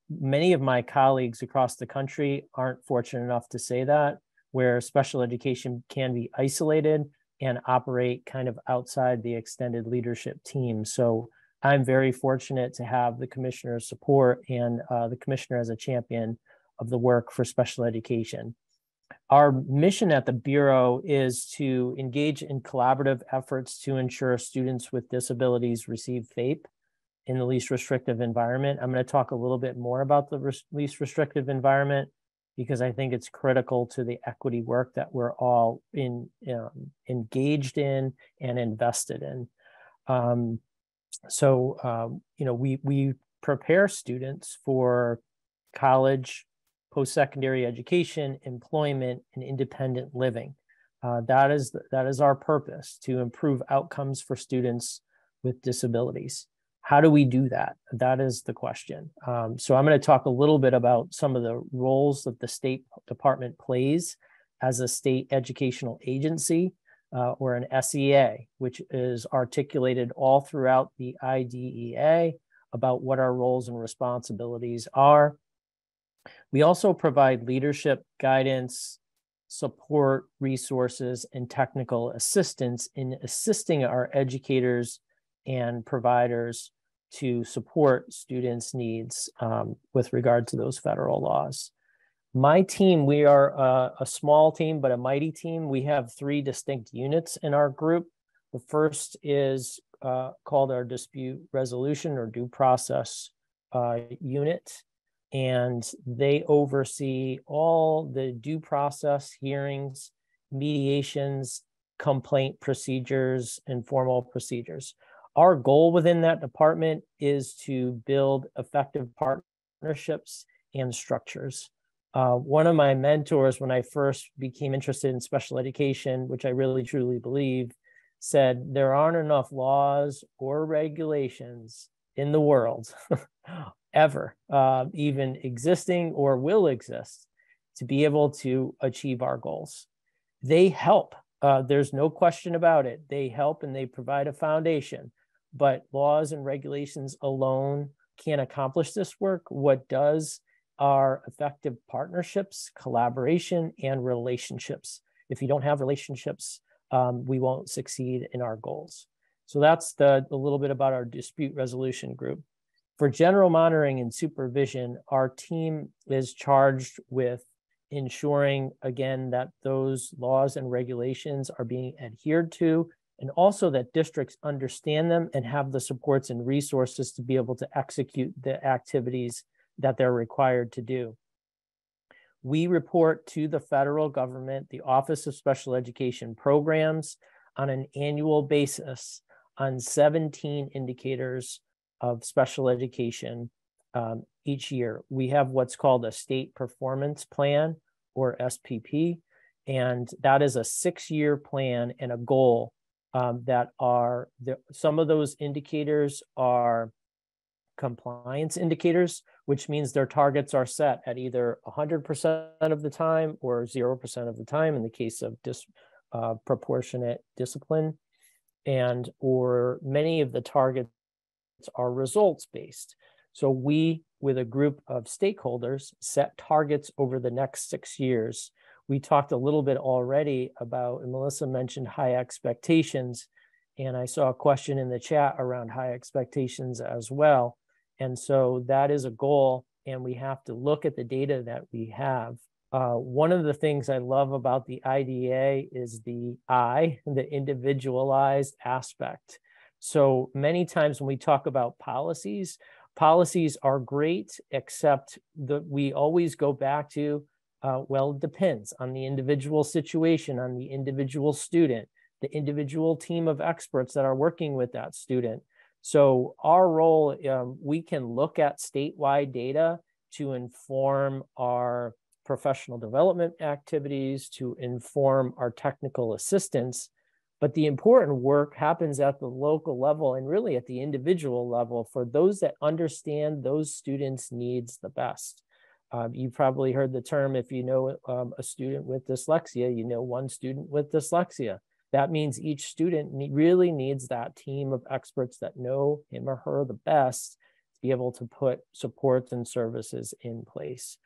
Many of my colleagues across the country aren't fortunate enough to say that, where special education can be isolated and operate kind of outside the extended leadership team. So I'm very fortunate to have the commissioner's support and the commissioner as a champion of the work for special education. Our mission at the Bureau is to engage in collaborative efforts to ensure students with disabilities receive FAPE in the least restrictive environment. I'm going to talk a little bit more about the least restrictive environment because I think it's critical to the equity work that we're all engaged in and invested in. We prepare students for college, post-secondary education, employment, and independent living. That is our purpose, to improve outcomes for students with disabilities. How do we do that? That is the question. So I'm going to talk a little bit about some of the roles that the State Department plays as a state educational agency, or an SEA, which is articulated all throughout the IDEA about what our roles and responsibilities are. We also provide leadership, guidance, support, resources, and technical assistance in assisting our educators and providers to support students' needs with regard to those federal laws. My team, we are a small team, but a mighty team. We have 3 distinct units in our group. The first is called our dispute resolution or due process unit. And they oversee all the due process hearings, mediations, complaint procedures, and formal procedures. Our goal within that department is to build effective partnerships and structures. One of my mentors, when I first became interested in special education, which I really truly believe, said there aren't enough laws or regulations in the world ever, even existing or will exist, to be able to achieve our goals. They help There's no question about it. They help and they provide a foundation, but laws and regulations alone can't accomplish this work. What does are effective partnerships, collaboration, and relationships. If you don't have relationships, we won't succeed in our goals. So that's a little bit about our dispute resolution group. For general monitoring and supervision, our team is charged with ensuring, again, that those laws and regulations are being adhered to, and also that districts understand them and have the supports and resources to be able to execute the activities that they're required to do. We report to the federal government, the Office of Special Education Programs, on an annual basis on 17 indicators of special education each year. We have what's called a state performance plan, or SPP, and that is a 6-year plan and a goal that are, some of those indicators are compliance indicators, which means their targets are set at either 100% of the time or 0% of the time in the case of proportionate discipline, and or many of the targets are results based. So we, with a group of stakeholders, set targets over the next 6 years. We talked a little bit already about, and Melissa mentioned high expectations, and I saw a question in the chat around high expectations as well. And so that is a goal, and we have to look at the data that we have. One of the things I love about the IDA is the individualized aspect. So many times when we talk about policies are great, except that we always go back to, well, it depends on the individual situation, on the individual student, the individual team of experts that are working with that student. So our role, we can look at statewide data to inform our professional development activities, to inform our technical assistance. But the important work happens at the local level and really at the individual level for those that understand those students' needs the best. You probably heard the term, if you know a student with dyslexia, you know one student with dyslexia. That means each student really needs that team of experts that know him or her the best to be able to put supports and services in place.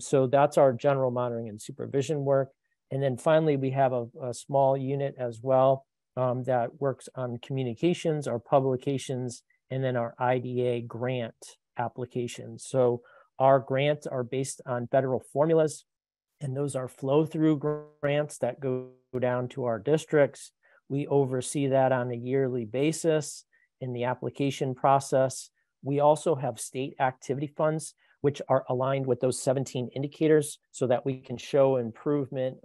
So that's our general monitoring and supervision work. And then finally, we have a small unit as well that works on communications, our publications, and then our IDA grant applications. So our grants are based on federal formulas, and those are flow-through grants that go down to our districts. We oversee that on a yearly basis in the application process. We also have state activity funds, which are aligned with those 17 indicators so that we can show improvement,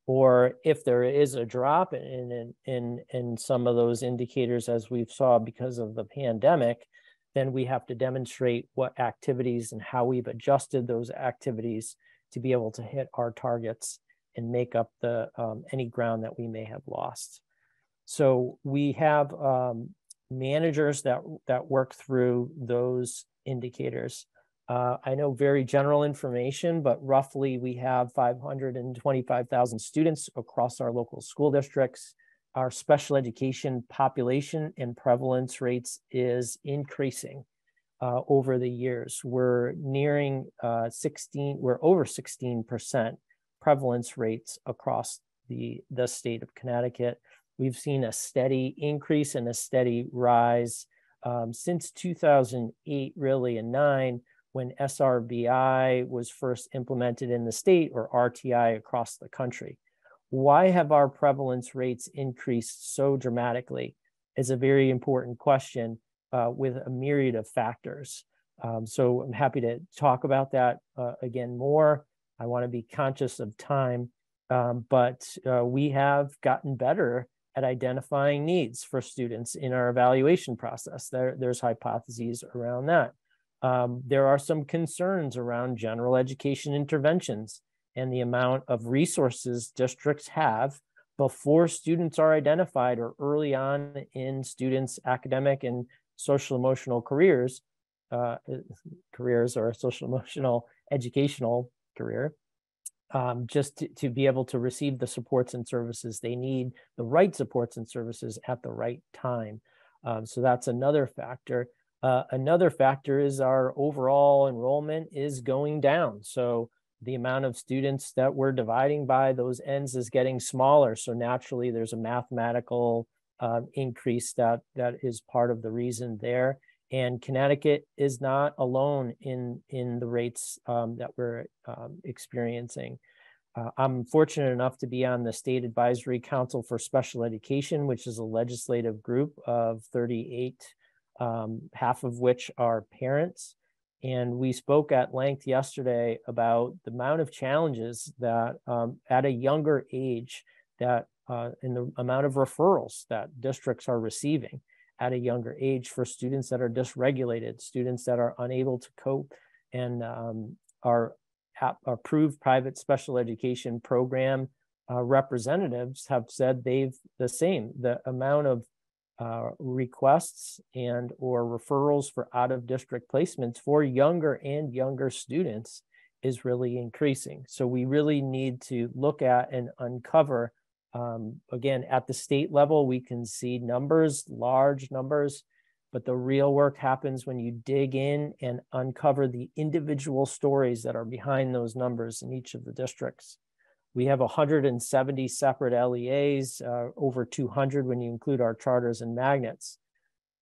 or if there is a drop in some of those indicators, as we've saw because of the pandemic, then we have to demonstrate what activities and how we've adjusted those activities to be able to hit our targets and make up the any ground that we may have lost. So we have managers that work through those indicators. I know very general information, but roughly we have 525,000 students across our local school districts. Our special education population and prevalence rates is increasing over the years. We're nearing we're over 16% prevalence rates across the state of Connecticut. We've seen a steady increase and a steady rise since 2008, really, and 2009, when SRBI was first implemented in the state, or RTI across the country. Why have our prevalence rates increased so dramatically is a very important question with a myriad of factors. So I'm happy to talk about that again more. I want to be conscious of time, but we have gotten better at identifying needs for students in our evaluation process. There's hypotheses around that. There are some concerns around general education interventions and the amount of resources districts have before students are identified or early on in students' academic and social emotional careers or social emotional educational career. just to be able to receive the supports and services they need, the right supports and services at the right time. So that's another factor. Another factor is our overall enrollment is going down. So the amount of students that we're dividing by those ends is getting smaller. So naturally, there's a mathematical increase that is part of the reason there. And Connecticut is not alone in the rates that we're experiencing. I'm fortunate enough to be on the State Advisory Council for Special Education, which is a legislative group of 38, half of which are parents. And we spoke at length yesterday about the amount of challenges that at a younger age that in the amount of referrals that districts are receiving at a younger age for students that are dysregulated, students that are unable to cope, and our approved private special education program representatives have said the amount of requests and or referrals for out-of-district placements for younger and younger students is really increasing. So we really need to look at and uncover, again, at the state level, we can see numbers, large numbers, but the real work happens when you dig in and uncover the individual stories that are behind those numbers in each of the districts. We have 170 separate LEAs, over 200 when you include our charters and magnets.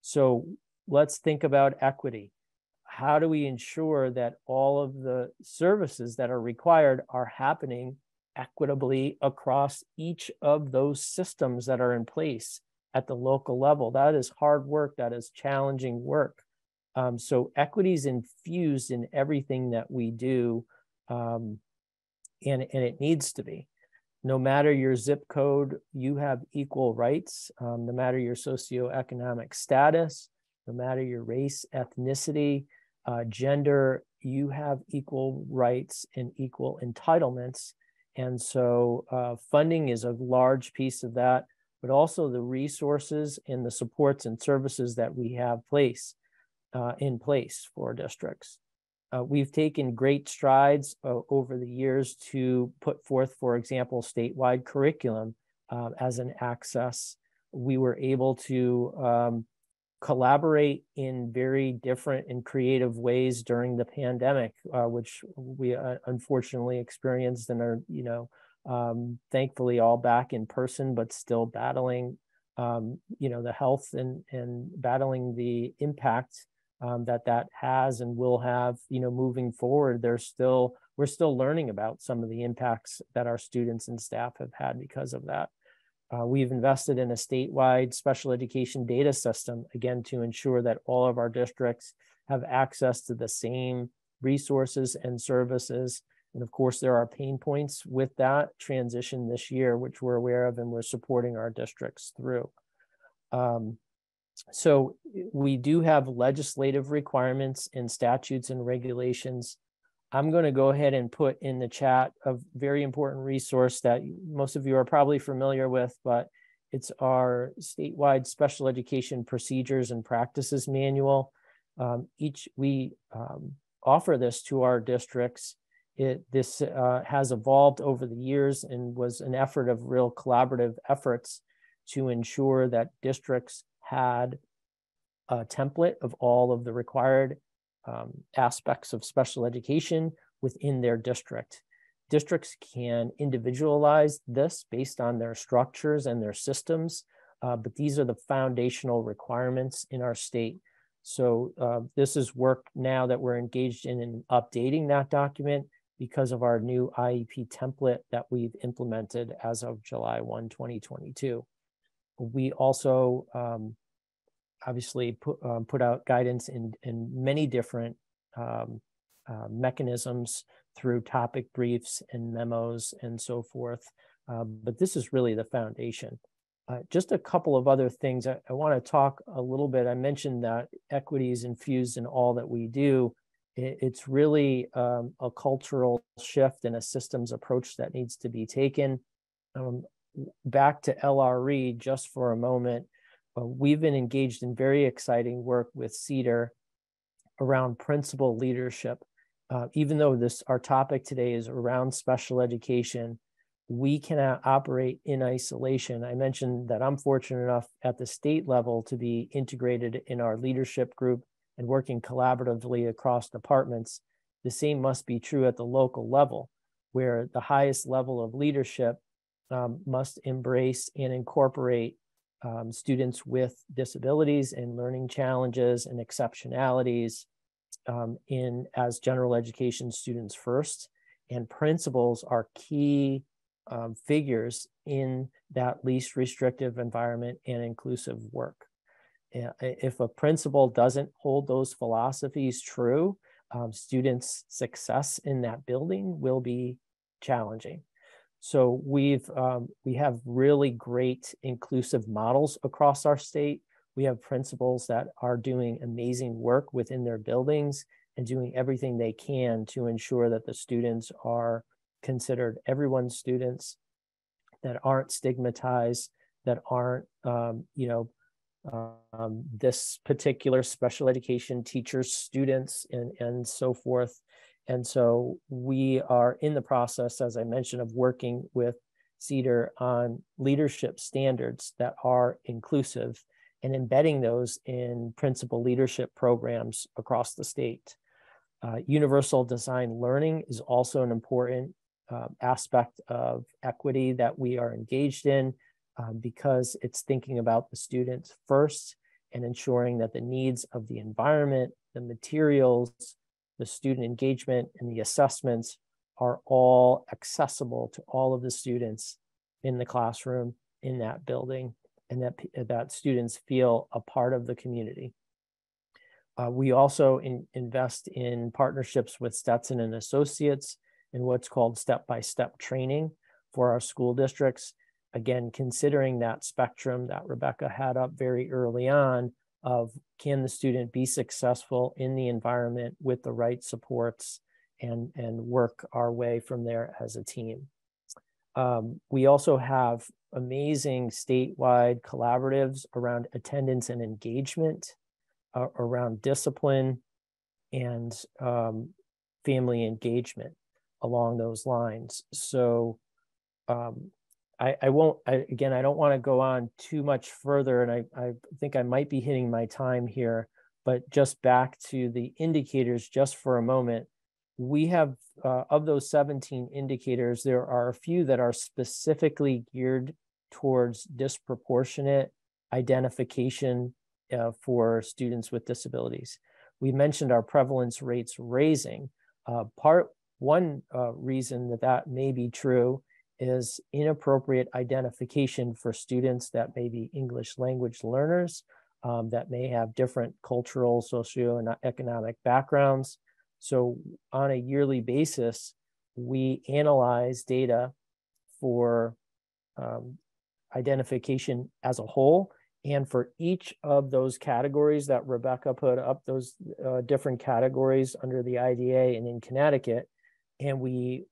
So let's think about equity. How do we ensure that all of the services that are required are happening equitably across each of those systems that are in place at the local level? That is hard work. That is challenging work. So equity is infused in everything that we do. And it needs to be. No matter your zip code, you have equal rights. No matter your socioeconomic status, no matter your race, ethnicity, gender, you have equal rights and equal entitlements. And so funding is a large piece of that, but also the resources and the supports and services that we have in place for districts. We've taken great strides over the years to put forth, for example, statewide curriculum as an access. We were able to collaborate in very different and creative ways during the pandemic, which we unfortunately experienced and are, thankfully all back in person, but still battling, the health and battling the impact that has and will have, moving forward. We're still learning about some of the impacts that our students and staff have had because of that. We've invested in a statewide special education data system, again, to ensure that all of our districts have access to the same resources and services. And of course, there are pain points with that transition this year, which we're aware of and we're supporting our districts through. So we do have legislative requirements and statutes and regulations. I'm going to go ahead and put in the chat a very important resource that most of you are probably familiar with, but it's our statewide special education procedures and practices manual. We offer this to our districts. This has evolved over the years and was an effort of real collaborative efforts to ensure that districts had a template of all of the required aspects of special education within their district. Districts can individualize this based on their structures and their systems, but these are the foundational requirements in our state. So this is work now that we're engaged in updating that document because of our new IEP template that we've implemented as of July 1, 2022. We also obviously put out guidance in many different mechanisms through topic briefs and memos and so forth. But this is really the foundation. Just a couple of other things. I want to talk a little bit. I mentioned that equity is infused in all that we do. It's really a cultural shift and a systems approach that needs to be taken. Back to LRE just for a moment. We've been engaged in very exciting work with CEDAR around principal leadership. even though our topic today is around special education, we cannot operate in isolation. I mentioned that I'm fortunate enough at the state level to be integrated in our leadership group and working collaboratively across departments. The same must be true at the local level, where the highest level of leadership must embrace and incorporate students with disabilities and learning challenges and exceptionalities as general education students first. And principals are key figures in that least restrictive environment and inclusive work. If a principal doesn't hold those philosophies true, students' success in that building will be challenging. So we have really great inclusive models across our state. We have principals that are doing amazing work within their buildings and doing everything they can to ensure that the students are considered everyone's students, that aren't stigmatized, that aren't, this particular special education teacher's students and so forth. And so we are in the process, as I mentioned, of working with CEDAR on leadership standards that are inclusive and embedding those in principal leadership programs across the state. Universal design learning is also an important aspect of equity that we are engaged in because it's thinking about the students first and ensuring that the needs of the environment, the materials, the student engagement, and the assessments are all accessible to all of the students in the classroom, in that building, and that students feel a part of the community. We also invest in partnerships with Stetson and Associates in what's called step-by-step training for our school districts. Again, considering that spectrum that Rebecca had up very early on of can the student be successful in the environment with the right supports and work our way from there as a team. We also have amazing statewide collaboratives around attendance and engagement, around discipline and family engagement along those lines. So I don't want to go on too much further, and I think I might be hitting my time here, but just back to the indicators just for a moment. We have, of those 17 indicators, there are a few that are specifically geared towards disproportionate identification for students with disabilities. We mentioned our prevalence rates raising. One reason that may be true is inappropriate identification for students that may be English language learners, that may have different cultural, socio, and economic backgrounds. So on a yearly basis, we analyze data for identification as a whole. And for each of those categories that Rebecca put up, those different categories under the IDA and in Connecticut, and we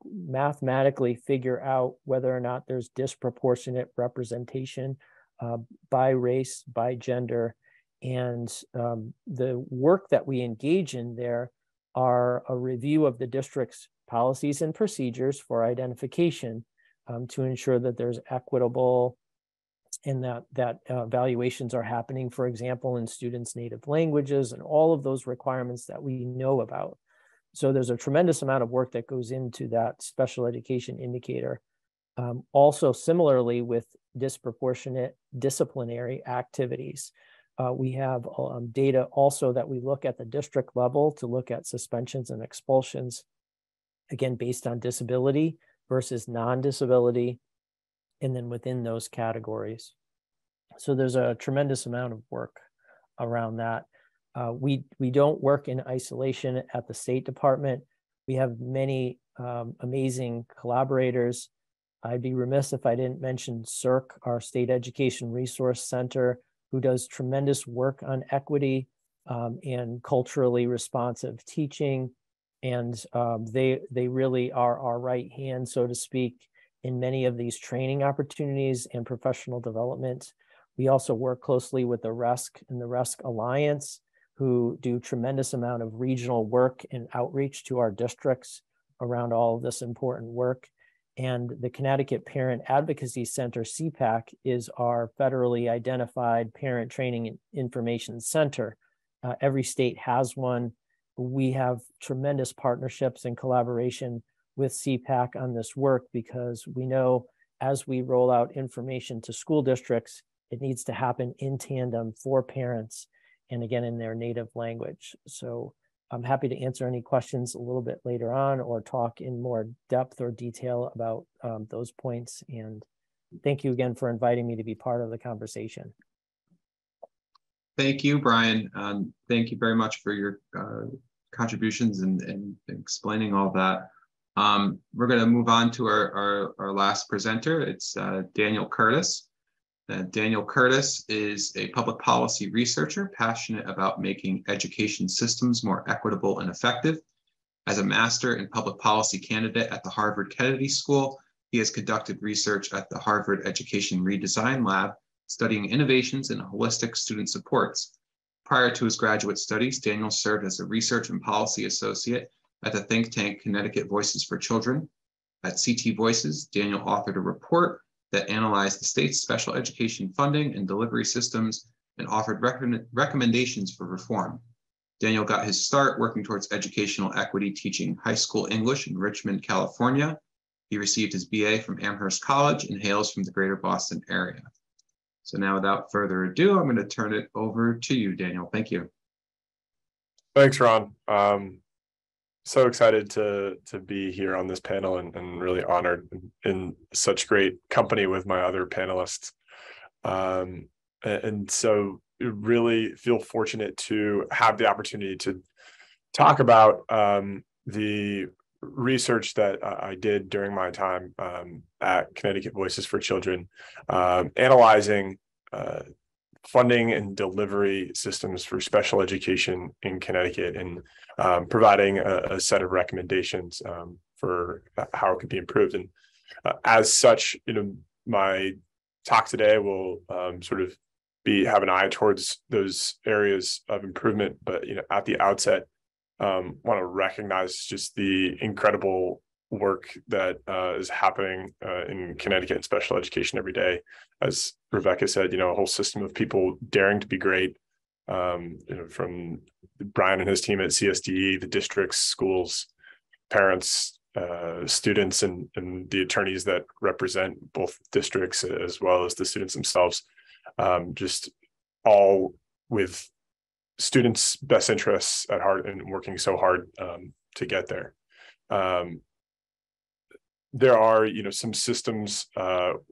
mathematically figure out whether or not there's disproportionate representation by race, by gender. And the work that we engage in there are a review of the district's policies and procedures for identification to ensure that there's equitable and that evaluations are happening, for example, in students' native languages and all of those requirements that we know about. So there's a tremendous amount of work that goes into that special education indicator. Also, similarly with disproportionate disciplinary activities. We have data also that we look at the district level to look at suspensions and expulsions, again, based on disability versus non-disability, and then within those categories. So there's a tremendous amount of work around that. We don't work in isolation at the State Department. We have many amazing collaborators. I'd be remiss if I didn't mention CERC, our State Education Resource Center, who does tremendous work on equity and culturally responsive teaching. And they really are our right hand, so to speak, in many of these training opportunities and professional development. We also work closely with the RESC and the RESC Alliance, who do tremendous amount of regional work and outreach to our districts around all of this important work. And the Connecticut Parent Advocacy Center, CPAC, is our federally identified parent training and information center. Every state has one. We have tremendous partnerships and collaboration with CPAC on this work because we know as we roll out information to school districts, it needs to happen in tandem for parents and again in their native language. So I'm happy to answer any questions a little bit later on or talk in more depth or detail about those points. And thank you again for inviting me to be part of the conversation. Thank you, Brian. Thank you very much for your contributions and explaining all that. We're going to move on to our last presenter. It's Daniel Curtis. Daniel Curtis is a public policy researcher passionate about making education systems more equitable and effective. As a master in public policy candidate at the Harvard Kennedy School, he has conducted research at the Harvard Education Redesign Lab, studying innovations in holistic student supports. Prior to his graduate studies, Daniel served as a research and policy associate at the think tank Connecticut Voices for Children. At CT Voices, Daniel authored a report that analyzed the state's special education funding and delivery systems and offered recommendations for reform. Daniel got his start working towards educational equity teaching high school English in Richmond, California. He received his BA from Amherst College and hails from the greater Boston area. So now without further ado, I'm going to turn it over to you, Daniel. Thank you. Thanks, Ron. So excited to be here on this panel and really honored in such great company with my other panelists. And so really feel fortunate to have the opportunity to talk about the research that I did during my time at Connecticut Voices for Children, analyzing funding and delivery systems for special education in Connecticut and providing a set of recommendations for how it could be improved. And as such, my talk today will sort of have an eye towards those areas of improvement. But at the outset, want to recognize just the incredible work that is happening in Connecticut in special education every day. As Rebecca said, a whole system of people daring to be great, from Brian and his team at CSDE, the districts, schools, parents, students, and the attorneys that represent both districts as well as the students themselves, just all with students' best interests at heart and working so hard to get there. There are, some systems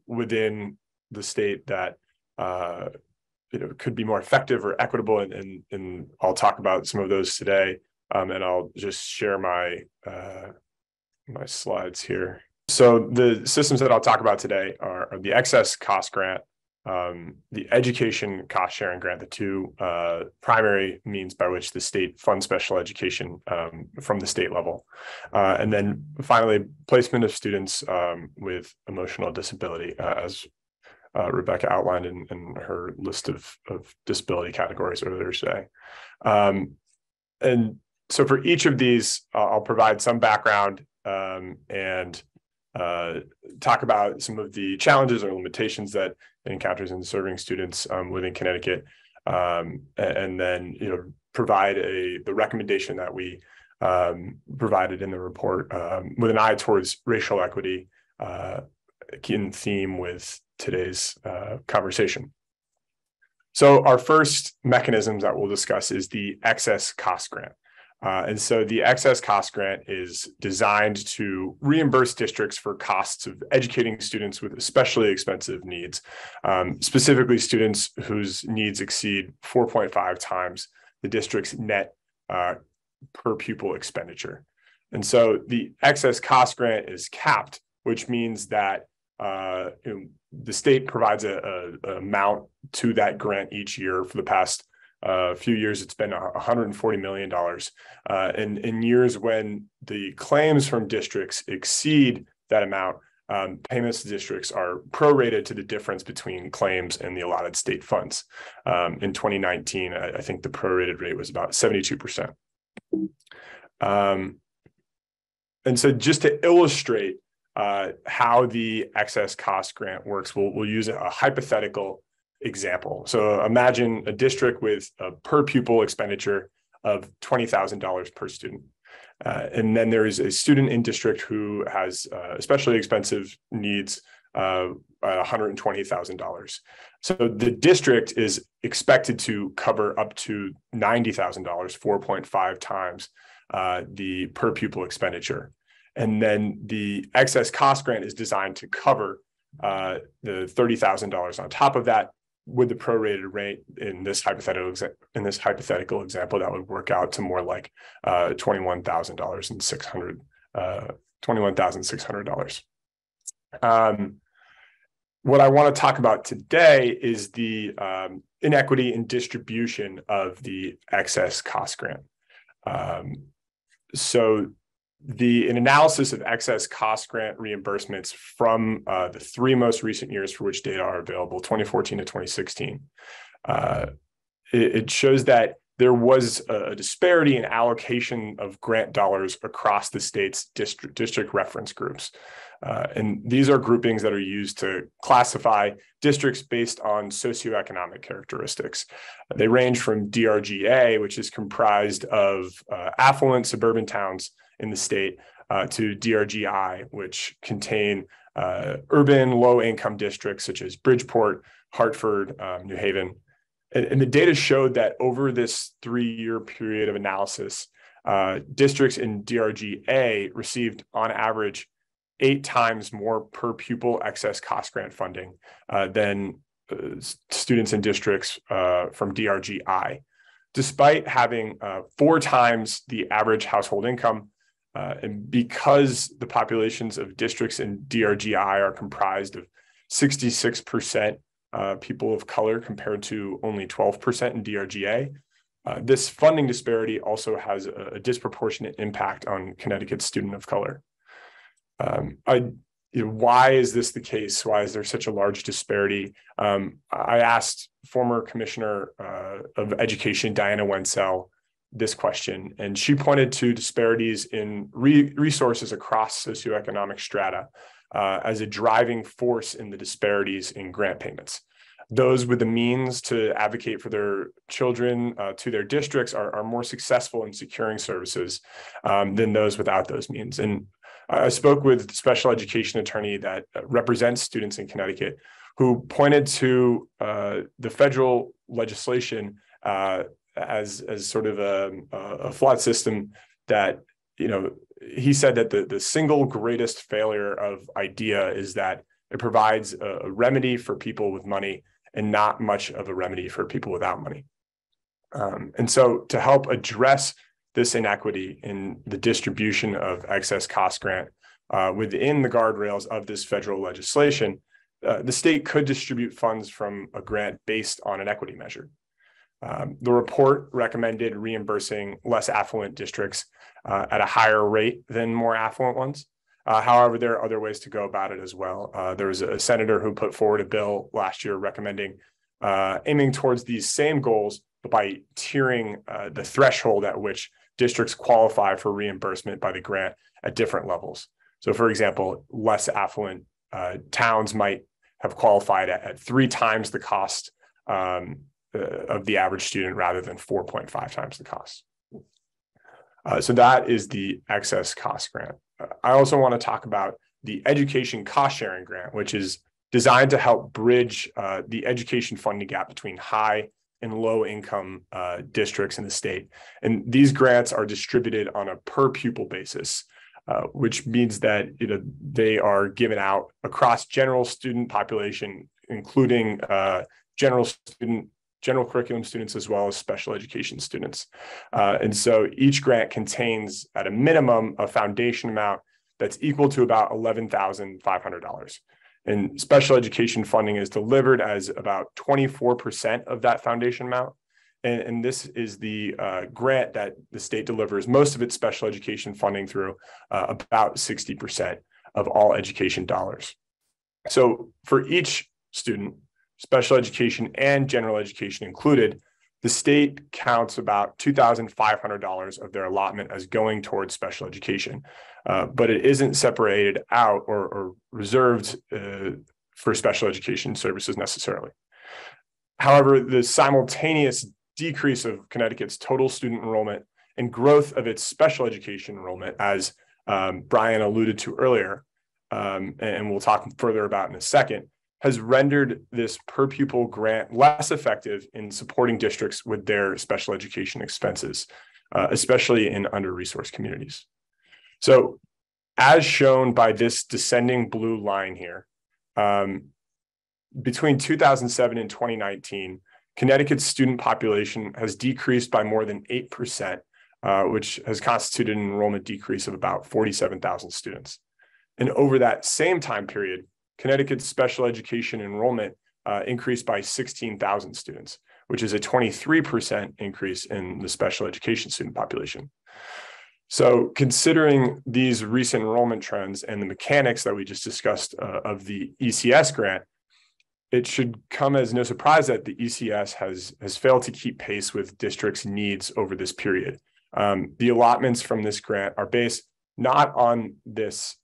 within the state that could be more effective or equitable, and I'll talk about some of those today. And I'll just share my my slides here. So the systems that I'll talk about today are the excess cost grant, the education cost sharing grant, the two primary means by which the state funds special education from the state level. And then finally, placement of students with emotional disability, as Rebecca outlined in her list of disability categories earlier today. And so for each of these, I'll provide some background and talk about some of the challenges or limitations that it encounters in serving students within Connecticut, and then provide the recommendation that we provided in the report with an eye towards racial equity in theme with today's conversation. So our first mechanisms that we'll discuss is the excess cost grant. And so the excess cost grant is designed to reimburse districts for costs of educating students with especially expensive needs, specifically students whose needs exceed 4.5 times the district's net per pupil expenditure. And so the excess cost grant is capped, which means that the state provides an amount to that grant each year. For the past few years, it's been $140 million. And in years when the claims from districts exceed that amount, payments to districts are prorated to the difference between claims and the allotted state funds. In 2019, I think the prorated rate was about 72%. And so just to illustrate how the excess cost grant works, we'll use a hypothetical example. So imagine a district with a per pupil expenditure of $20,000 per student. And then there is a student in district who has especially expensive needs at $120,000. So the district is expected to cover up to $90,000, 4.5 times the per pupil expenditure. And then the excess cost grant is designed to cover the $30,000 on top of that, with the prorated rate in this hypothetical example, that would work out to more like $21,600. What I want to talk about today is the inequity in distribution of the excess cost grant. So an analysis of excess cost grant reimbursements from the 3 most recent years for which data are available, 2014 to 2016, it shows that there was a disparity in allocation of grant dollars across the state's district reference groups. And these are groupings that are used to classify districts based on socioeconomic characteristics. They range from DRGA, which is comprised of affluent suburban towns in the state, to DRGI, which contain urban low-income districts such as Bridgeport, Hartford, New Haven. And the data showed that over this 3-year period of analysis, districts in DRGA received on average 8 times more per pupil excess cost grant funding than students in districts from DRGI, despite having 4 times the average household income. And because the populations of districts in DRGI are comprised of 66% people of color compared to only 12% in DRGA, this funding disparity also has a disproportionate impact on Connecticut's student of color. Why is this the case? Why is there such a large disparity? I asked former Commissioner of Education, Diana Wenzel, this question, and she pointed to disparities in resources across socioeconomic strata as a driving force in the disparities in grant payments. Those with the means to advocate for their children to their districts are more successful in securing services than those without those means. And I spoke with a special education attorney that represents students in Connecticut, who pointed to the federal legislation as sort of a flawed system that, he said that the single greatest failure of IDEA is that it provides a remedy for people with money and not much of a remedy for people without money. And so to help address this inequity in the distribution of excess cost grant within the guardrails of this federal legislation, the state could distribute funds from a grant based on an equity measure. The report recommended reimbursing less affluent districts at a higher rate than more affluent ones. However, there are other ways to go about it as well. There was a senator who put forward a bill last year recommending aiming towards these same goals, but by tiering the threshold at which districts qualify for reimbursement by the grant at different levels. So, for example, less affluent towns might have qualified at 3 times the cost of the average student rather than 4.5 times the cost. So that is the excess cost grant. I also want to talk about the education cost sharing grant, which is designed to help bridge the education funding gap between high and low income districts in the state. And these grants are distributed on a per pupil basis, which means that they are given out across general student population, including general curriculum students as well as special education students. And so each grant contains at a minimum a foundation amount that's equal to about $11,500. And special education funding is delivered as about 24% of that foundation amount. And this is the grant that the state delivers most of its special education funding through, about 60% of all education dollars. So for each student, special education and general education included, the state counts about $2,500 of their allotment as going towards special education, but it isn't separated out or reserved for special education services necessarily. However, the simultaneous decrease of Connecticut's total student enrollment and growth of its special education enrollment, as Brian alluded to earlier, and we'll talk further about in a second, has rendered this per pupil grant less effective in supporting districts with their special education expenses, especially in under-resourced communities. So as shown by this descending blue line here, between 2007 and 2019, Connecticut's student population has decreased by more than 8%, which has constituted an enrollment decrease of about 47,000 students. And over that same time period, Connecticut's special education enrollment increased by 16,000 students, which is a 23% increase in the special education student population. So considering these recent enrollment trends and the mechanics that we just discussed of the ECS grant, it should come as no surprise that the ECS has failed to keep pace with districts' needs over this period. The allotments from this grant are based not on this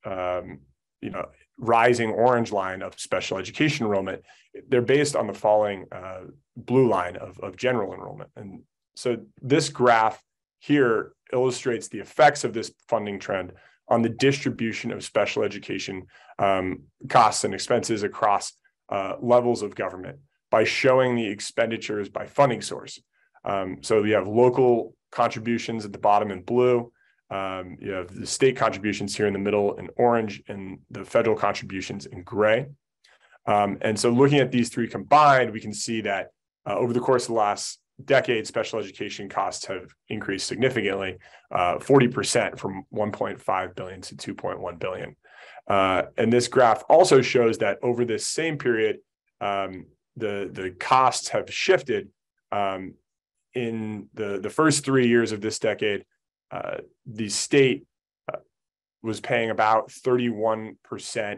rising orange line of special education enrollment. They're based on the falling blue line of general enrollment. And so this graph here illustrates the effects of this funding trend on the distribution of special education costs and expenses across levels of government by showing the expenditures by funding source. So you have local contributions at the bottom in blue, you have the state contributions here in the middle in orange, and the federal contributions in gray. And so looking at these three combined, we can see that over the course of the last decade, special education costs have increased significantly, 40% from 1.5 billion to 2.1 billion. And this graph also shows that over this same period, the costs have shifted. In the first 3 years of this decade, the state was paying about 31%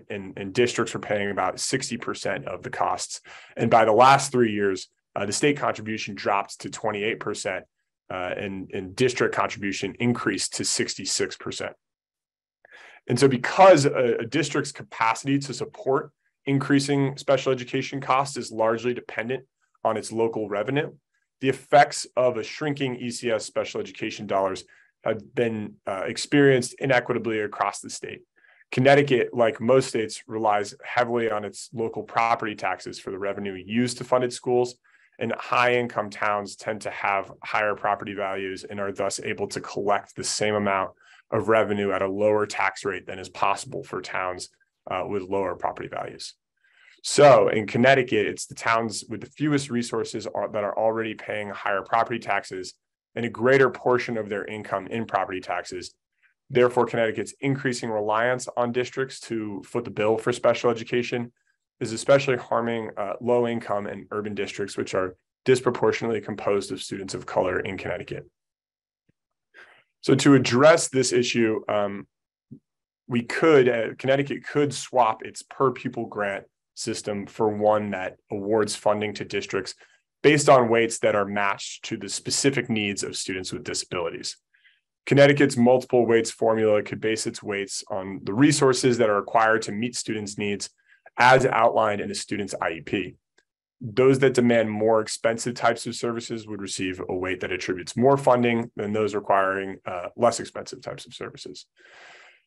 and districts were paying about 60% of the costs. And by the last 3 years, the state contribution dropped to 28% and district contribution increased to 66%. And so because a district's capacity to support increasing special education costs is largely dependent on its local revenue, the effects of a shrinking ECS special education dollars have been experienced inequitably across the state. Connecticut, like most states, relies heavily on its local property taxes for the revenue used to fund its schools, and high-income towns tend to have higher property values and are thus able to collect the same amount of revenue at a lower tax rate than is possible for towns with lower property values. So in Connecticut, it's the towns with the fewest resources that are already paying higher property taxes and a greater portion of their income in property taxes. Therefore, Connecticut's increasing reliance on districts to foot the bill for special education is especially harming low income and urban districts, which are disproportionately composed of students of color in Connecticut. So to address this issue, Connecticut could swap its per pupil grant system for one that awards funding to districts based on weights that are matched to the specific needs of students with disabilities. Connecticut's multiple weights formula could base its weights on the resources that are required to meet students' needs as outlined in a student's IEP. Those that demand more expensive types of services would receive a weight that attributes more funding than those requiring less expensive types of services.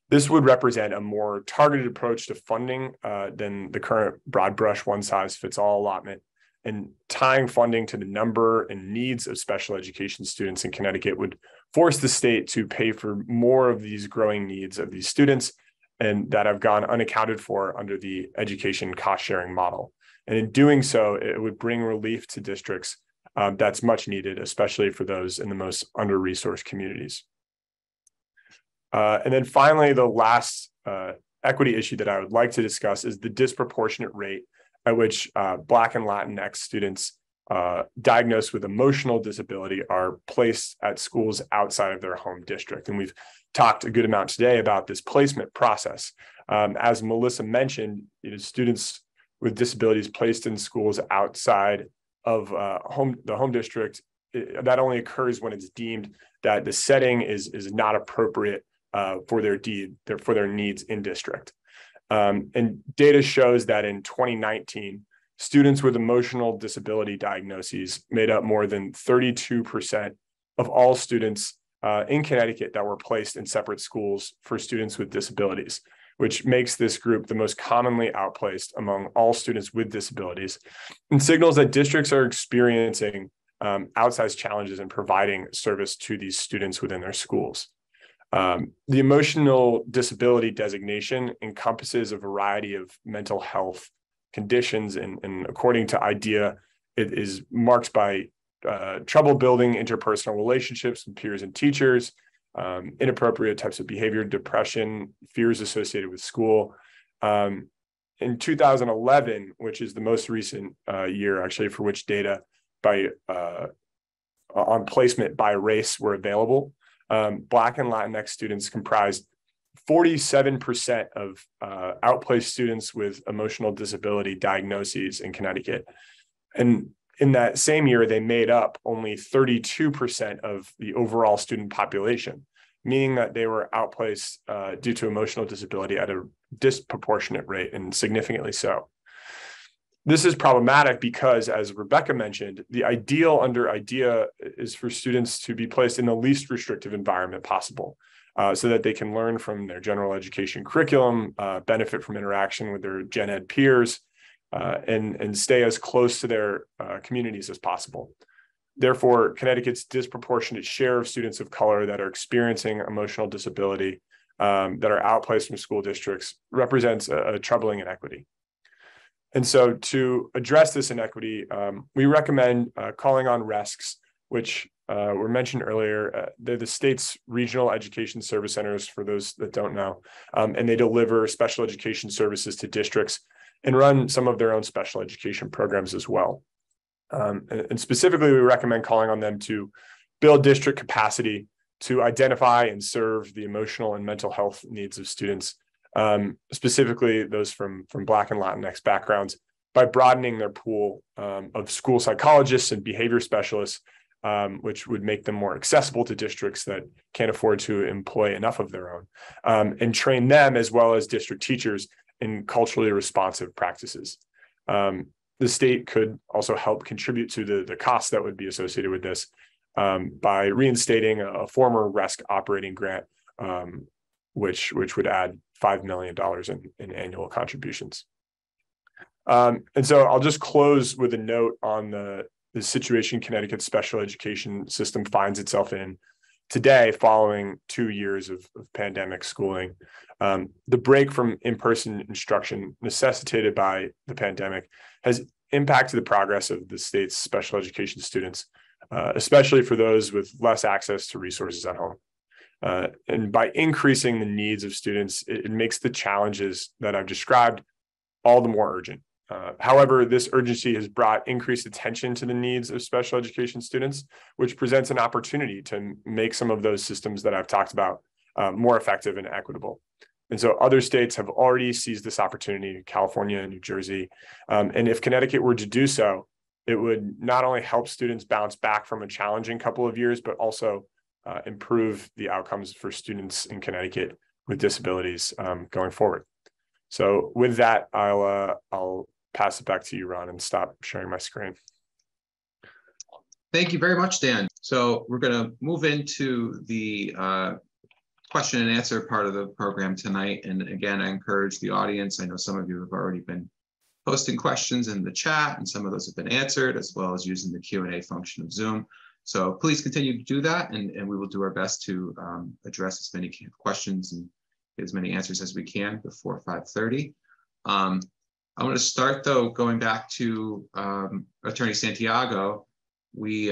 This would represent a more targeted approach to funding than the current broad brush one-size-fits-all allotment, and tying funding to the number and needs of special education students in Connecticut would force the state to pay for more of these growing needs of these students and that have gone unaccounted for under the education cost-sharing model. And in doing so, it would bring relief to districts that's much needed, especially for those in the most under-resourced communities. And then finally, the last equity issue that I would like to discuss is the disproportionate rate at which Black and Latinx students diagnosed with emotional disability are placed at schools outside of their home district. And we've talked a good amount today about this placement process. As Melissa mentioned, students with disabilities placed in schools outside of the home district, that only occurs when it's deemed that the setting is not appropriate for their needs in district. And data shows that in 2019, students with emotional disability diagnoses made up more than 32% of all students in Connecticut that were placed in separate schools for students with disabilities, which makes this group the most commonly outplaced among all students with disabilities, and signals that districts are experiencing outsized challenges in providing service to these students within their schools. The emotional disability designation encompasses a variety of mental health conditions, and according to IDEA, it is marked by trouble building interpersonal relationships with peers and teachers, inappropriate types of behavior, depression, fears associated with school. In 2011, which is the most recent year actually for which data on placement by race were available, Black and Latinx students comprised 47% of outplaced students with emotional disability diagnoses in Connecticut. And in that same year, they made up only 32% of the overall student population, meaning that they were outplaced due to emotional disability at a disproportionate rate, and significantly so. This is problematic because, as Rebecca mentioned, the ideal under IDEA is for students to be placed in the least restrictive environment possible, so that they can learn from their general education curriculum, benefit from interaction with their gen ed peers, and stay as close to their communities as possible. Therefore, Connecticut's disproportionate share of students of color that are experiencing emotional disability that are outplaced from school districts represents a troubling inequity. And so to address this inequity, we recommend calling on RESCs, which were mentioned earlier. They're the state's regional education service centers, for those that don't know, and they deliver special education services to districts and run some of their own special education programs as well. And specifically, we recommend calling on them to build district capacity to identify and serve the emotional and mental health needs of students, specifically those from Black and Latinx backgrounds, by broadening their pool of school psychologists and behavior specialists, which would make them more accessible to districts that can't afford to employ enough of their own, and train them as well as district teachers in culturally responsive practices. The state could also help contribute to the costs that would be associated with this by reinstating a former RESC operating grant, which would add $5 million in annual contributions. And so I'll just close with a note on the situation Connecticut's special education system finds itself in today following 2 years of pandemic schooling. The break from in-person instruction necessitated by the pandemic has impacted the progress of the state's special education students, especially for those with less access to resources at home. And by increasing the needs of students, it makes the challenges that I've described all the more urgent. However, this urgency has brought increased attention to the needs of special education students, which presents an opportunity to make some of those systems that I've talked about more effective and equitable. And so other states have already seized this opportunity, California and New Jersey. And if Connecticut were to do so, it would not only help students bounce back from a challenging couple of years, but also improve the outcomes for students in Connecticut with disabilities going forward. So with that, I'll pass it back to you, Ron, and stop sharing my screen. Thank you very much, Dan. So we're going to move into the question and answer part of the program tonight. And again, I encourage the audience. I know some of you have already been posting questions in the chat, and some of those have been answered, as well as using the Q&A function of Zoom. So please continue to do that, and we will do our best to address as many questions and get as many answers as we can before 5:30. I'm going to start, though, going back to Attorney Santiago. We,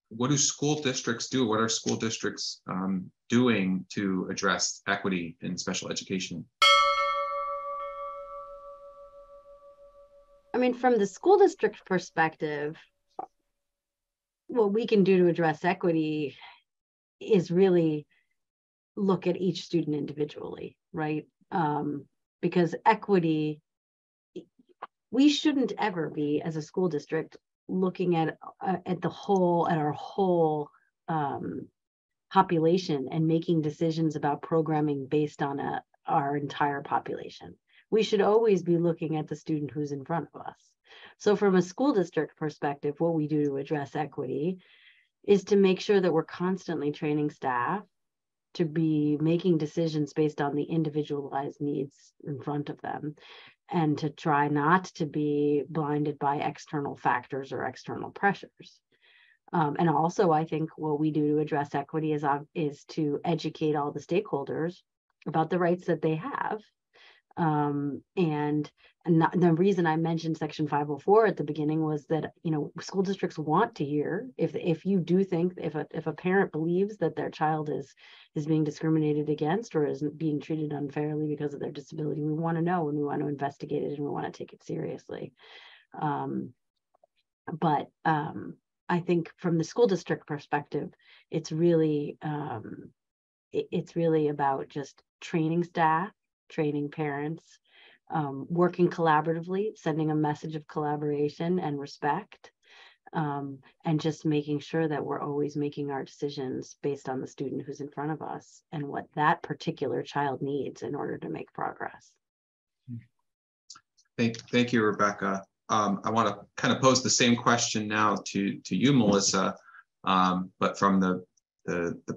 what do school districts do? What are school districts doing to address equity in special education? I mean, from the school district perspective, what we can do to address equity is really look at each student individually, right? Because equity, we shouldn't ever be, as a school district, looking at our whole population and making decisions about programming based on our entire population. We should always be looking at the student who's in front of us. So from a school district perspective, what we do to address equity is to make sure that we're constantly training staff to be making decisions based on the individualized needs in front of them, and to try not to be blinded by external factors or external pressures. And also, I think what we do to address equity is to educate all the stakeholders about the rights that they have. And the reason I mentioned Section 504 at the beginning was that, you know, school districts want to hear if you do think, if a parent believes that their child is being discriminated against or is being treated unfairly because of their disability, we want to know, and we want to investigate it, and we want to take it seriously. But I think from the school district perspective, it's really about just training staff, training parents, working collaboratively, sending a message of collaboration and respect, and just making sure that we're always making our decisions based on the student who's in front of us and what that particular child needs in order to make progress. Thank you, Rebecca. I want to kind of pose the same question now to you, Melissa, but from the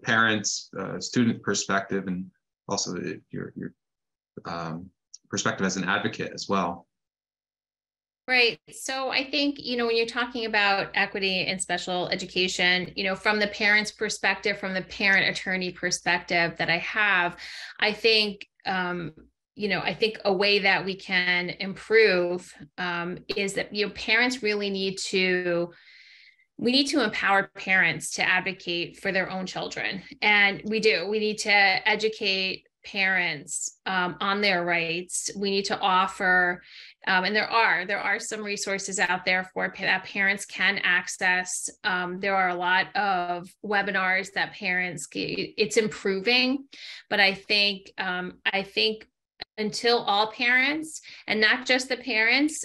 parents, student perspective, and also your perspective as an advocate as well. Right. So I think, you know, when you're talking about equity in special education, you know, from the parent's perspective, from the parent attorney perspective that I have, I think, you know, I think a way that we can improve is that, you know, parents really need to empower parents to advocate for their own children. And we need to educate parents on their rights. We need to offer, and there are some resources out there that parents can access. There are a lot of webinars that parents it's improving, but I think until all parents, and not just the parents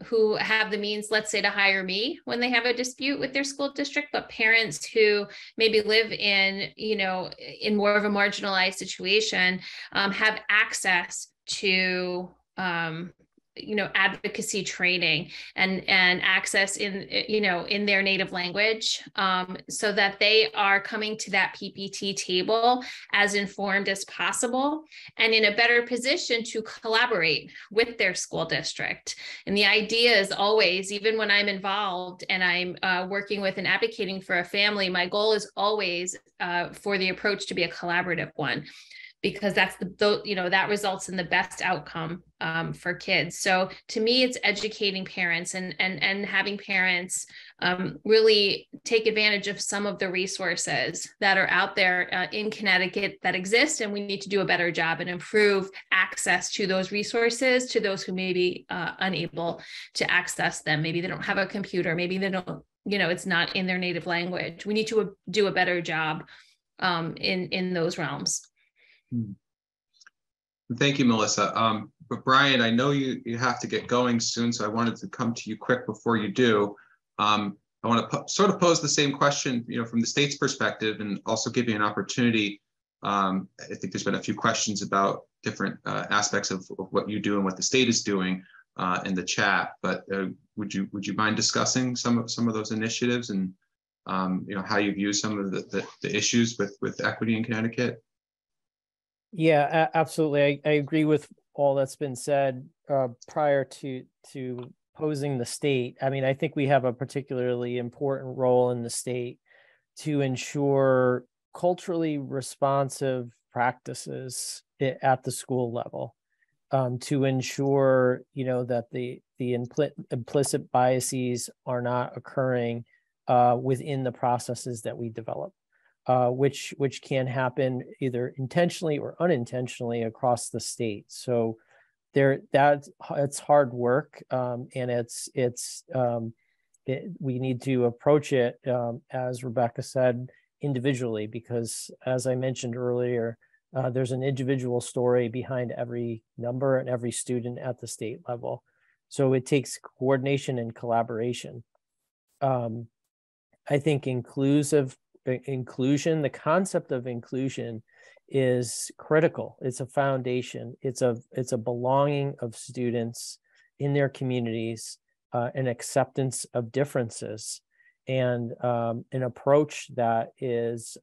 who have the means, let's say, to hire me when they have a dispute with their school district, but parents who maybe live in, you know, in more of a marginalized situation, have access to, you know, advocacy training and access in, you know, in their native language, so that they are coming to that PPT table as informed as possible and in a better position to collaborate with their school district. And the idea is always, even when I'm involved and I'm working with and advocating for a family, my goal is always for the approach to be a collaborative one, because that's you know, that results in the best outcome for kids. So to me, it's educating parents and having parents really take advantage of some of the resources that are out there in Connecticut that exist. And we need to do a better job and improve access to those resources to those who may be unable to access them. Maybe they don't have a computer, maybe they don't, you know, it's not in their native language. We need to do a better job in those realms. Thank you, Melissa. But Brian, I know you have to get going soon, so I wanted to come to you quick before you do. I want to sort of pose the same question, you know, from the state's perspective, and also give you an opportunity. I think there's been a few questions about different aspects of what you do and what the state is doing in the chat. But would you mind discussing some of those initiatives and you know, how you view some of the issues with equity in Connecticut? Yeah, absolutely. I agree with all that's been said prior to posing the state. I mean, I think we have a particularly important role in the state to ensure culturally responsive practices at the school level, to ensure, you know, that the implicit biases are not occurring within the processes that we develop. Which can happen either intentionally or unintentionally across the state. So it's hard work, and we need to approach it, as Rebecca said, individually, because as I mentioned earlier, there's an individual story behind every number and every student at the state level. So it takes coordination and collaboration. I think inclusion, the concept of inclusion is critical. It's a foundation. It's a belonging of students in their communities, an acceptance of differences, and an approach that is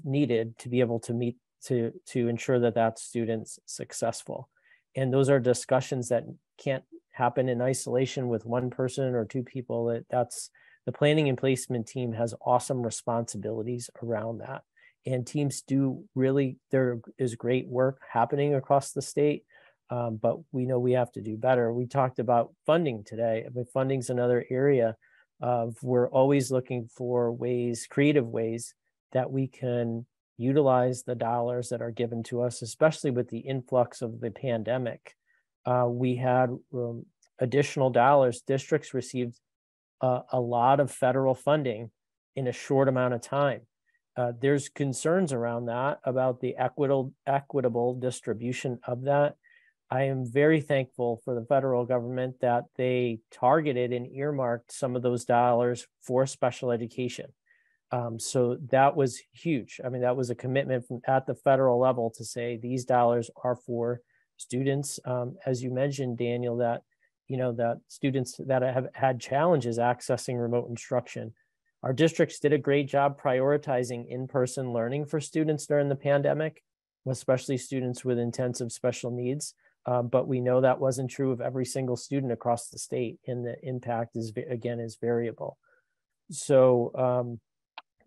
needed to be able to meet to ensure that student's successful. And those are discussions that can't happen in isolation with one person or two people. That's the planning and placement team has awesome responsibilities around that. And teams do really, there is great work happening across the state, but we know we have to do better. We talked about funding today. I mean, funding's another area of, we're always looking for ways, creative ways that we can utilize the dollars that are given to us, especially with the influx of the pandemic. We had additional dollars. Districts received a lot of federal funding in a short amount of time. There's concerns around that, about the equitable distribution of that. I am very thankful for the federal government that they targeted and earmarked some of those dollars for special education. So that was huge. I mean, that was a commitment at the federal level to say these dollars are for students, as you mentioned, Daniel, that that students that have had challenges accessing remote instruction. Our districts did a great job prioritizing in-person learning for students during the pandemic, especially students with intensive special needs. But we know that wasn't true of every single student across the state, and the impact is variable. So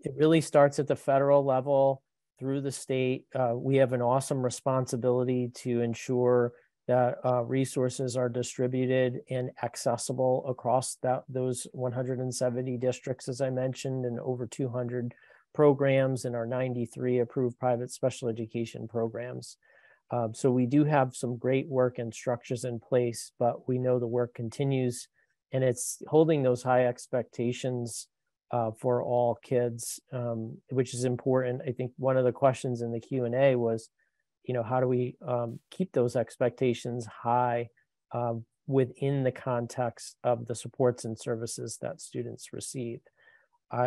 it really starts at the federal level through the state. We have an awesome responsibility to ensure that resources are distributed and accessible across those 170 districts, as I mentioned, and over 200 programs in our 93 approved private special education programs. So we do have some great work and structures in place, but we know the work continues, and it's holding those high expectations for all kids, which is important. I think one of the questions in the Q&A was, how do we keep those expectations high within the context of the supports and services that students receive?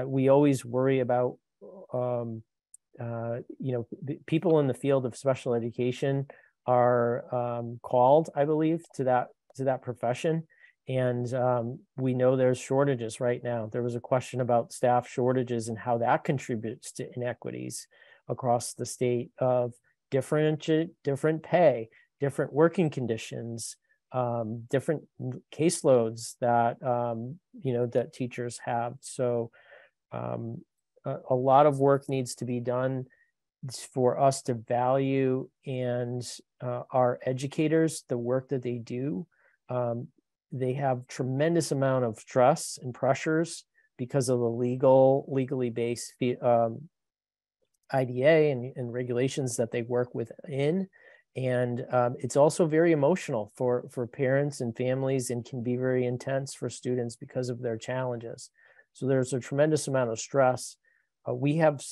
We always worry about, people in the field of special education are called, I believe, to that profession. And we know there's shortages right now. There was a question about staff shortages and how that contributes to inequities across the state of different pay, different working conditions, different caseloads that that teachers have. So a lot of work needs to be done for us to value and our educators, the work that they do. They have tremendous amount of stress and pressures because of the legally based IDA and regulations that they work within. And it's also very emotional for parents and families, and can be very intense for students because of their challenges. So there's a tremendous amount of stress. We have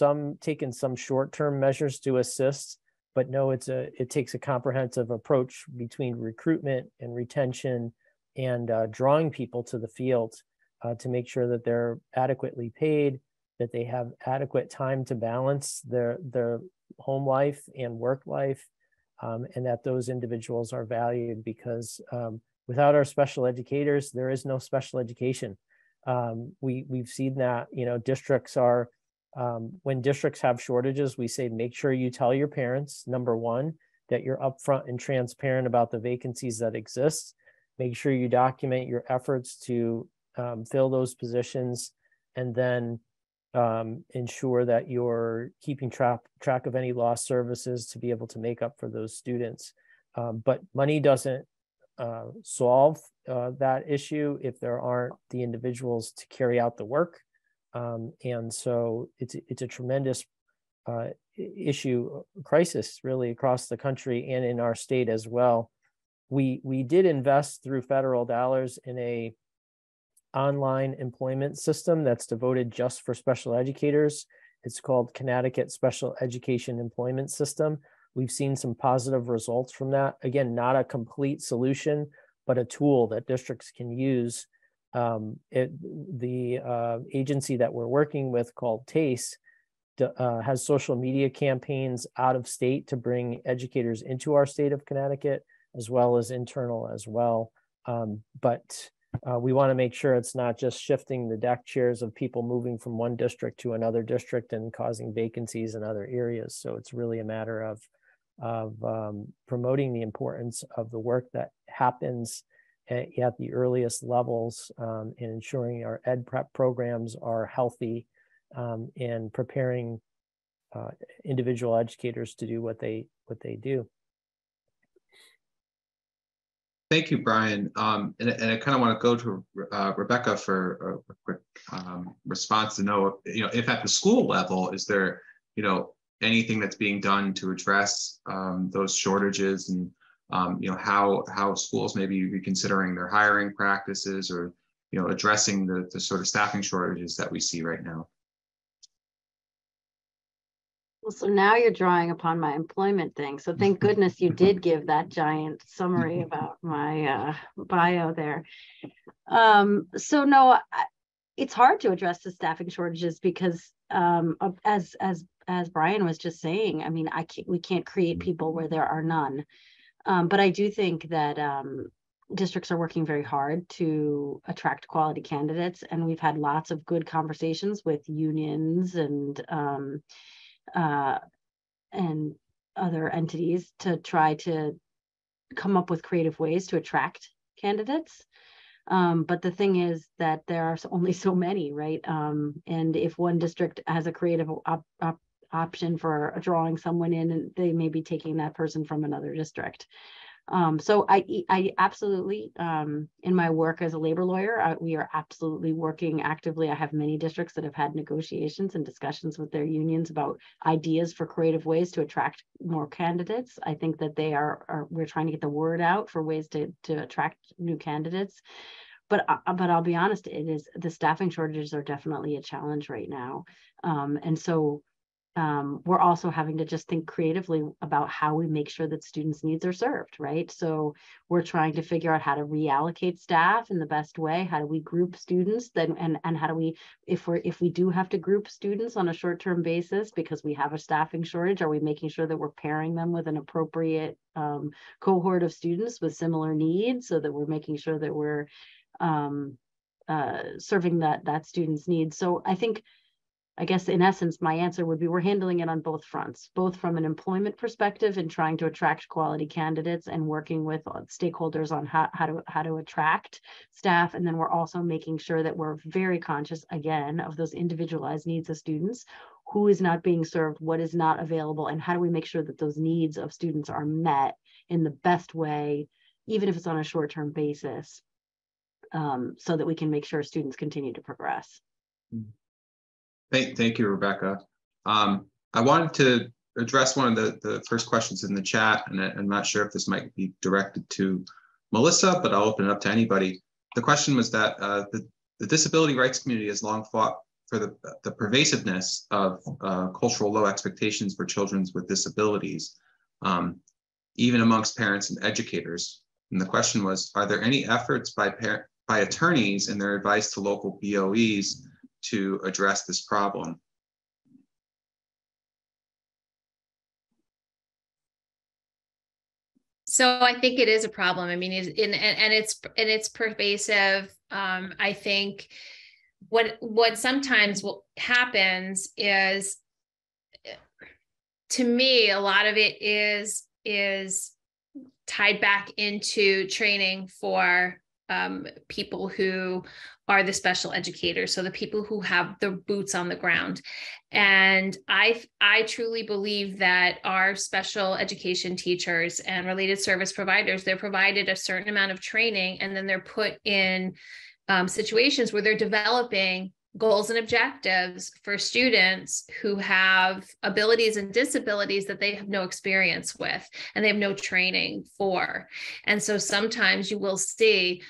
taken some short-term measures to assist, but no, it takes a comprehensive approach between recruitment and retention and drawing people to the field to make sure that they're adequately paid, that they have adequate time to balance their home life and work life, and that those individuals are valued, because without our special educators, there is no special education. We've seen that, districts are, when districts have shortages, we say, make sure you tell your parents, number one, that you're upfront and transparent about the vacancies that exist. Make sure you document your efforts to fill those positions, and then ensure that you're keeping track of any lost services to be able to make up for those students. But money doesn't solve that issue if there aren't the individuals to carry out the work. And so it's a tremendous crisis really across the country and in our state as well. We did invest through federal dollars in a online employment system that's devoted just for special educators. It's called Connecticut Special Education Employment System. We've seen some positive results from that. Again, not a complete solution, but a tool that districts can use. The agency that we're working with, called TACE, has social media campaigns out of state to bring educators into our state of Connecticut, as well as internal as well. But we want to make sure it's not just shifting the deck chairs of people moving from one district to another district and causing vacancies in other areas. So it's really a matter of promoting the importance of the work that happens at the earliest levels, and ensuring our ed prep programs are healthy, and preparing individual educators to do what they do. Thank you, Brian. And I kind of want to go to Rebecca for a quick response to know, if at the school level, is there, anything that's being done to address those shortages, and how schools may be reconsidering their hiring practices, or addressing the sort of staffing shortages that we see right now. Well, so now you're drawing upon my employment thing. So thank goodness you did give that giant summary about my bio there. So no, it's hard to address the staffing shortages because as Brian was just saying, I mean, we can't create people where there are none. But I do think that districts are working very hard to attract quality candidates, and we've had lots of good conversations with unions and other entities to try to come up with creative ways to attract candidates. But the thing is that there are only so many, right? And if one district has a creative option for drawing someone in, and they may be taking that person from another district. So I absolutely, in my work as a labor lawyer, we are absolutely working actively. I have many districts that have had negotiations and discussions with their unions about ideas for creative ways to attract more candidates. I think that we're trying to get the word out for ways to attract new candidates. But I'll be honest, the staffing shortages are definitely a challenge right now. And so we're also having to just think creatively about how we make sure that students' needs are served, right? So we're trying to figure out how to reallocate staff in the best way. How do we group students then, and how do we, if we do have to group students on a short-term basis because we have a staffing shortage, are we making sure that we're pairing them with an appropriate cohort of students with similar needs, so that we're making sure that we're serving that student's needs? So I guess in essence, my answer would be we're handling it on both fronts, both from an employment perspective and trying to attract quality candidates and working with stakeholders on how to attract staff. And then we're also making sure that we're very conscious, again, of those individualized needs of students, who is not being served, what is not available, and how do we make sure that those needs of students are met in the best way, even if it's on a short-term basis, so that we can make sure students continue to progress. Thank you, Rebecca. I wanted to address one of the first questions in the chat, and I'm not sure if this might be directed to Melissa, but I'll open it up to anybody. The question was that the disability rights community has long fought for the pervasiveness of cultural low expectations for children with disabilities, even amongst parents and educators. And the question was, are there any efforts by attorneys and their advice to local BOEs to address this problem? So I think it is a problem. I mean, it's pervasive. I think what sometimes happens is, to me, a lot of it is tied back into training for people who are the special educators, so the people who have the boots on the ground. And I truly believe that our special education teachers and related service providers, they're provided a certain amount of training, and then they're put in situations where they're developing goals and objectives for students who have abilities and disabilities that they have no experience with and they have no training for. And so sometimes you will see,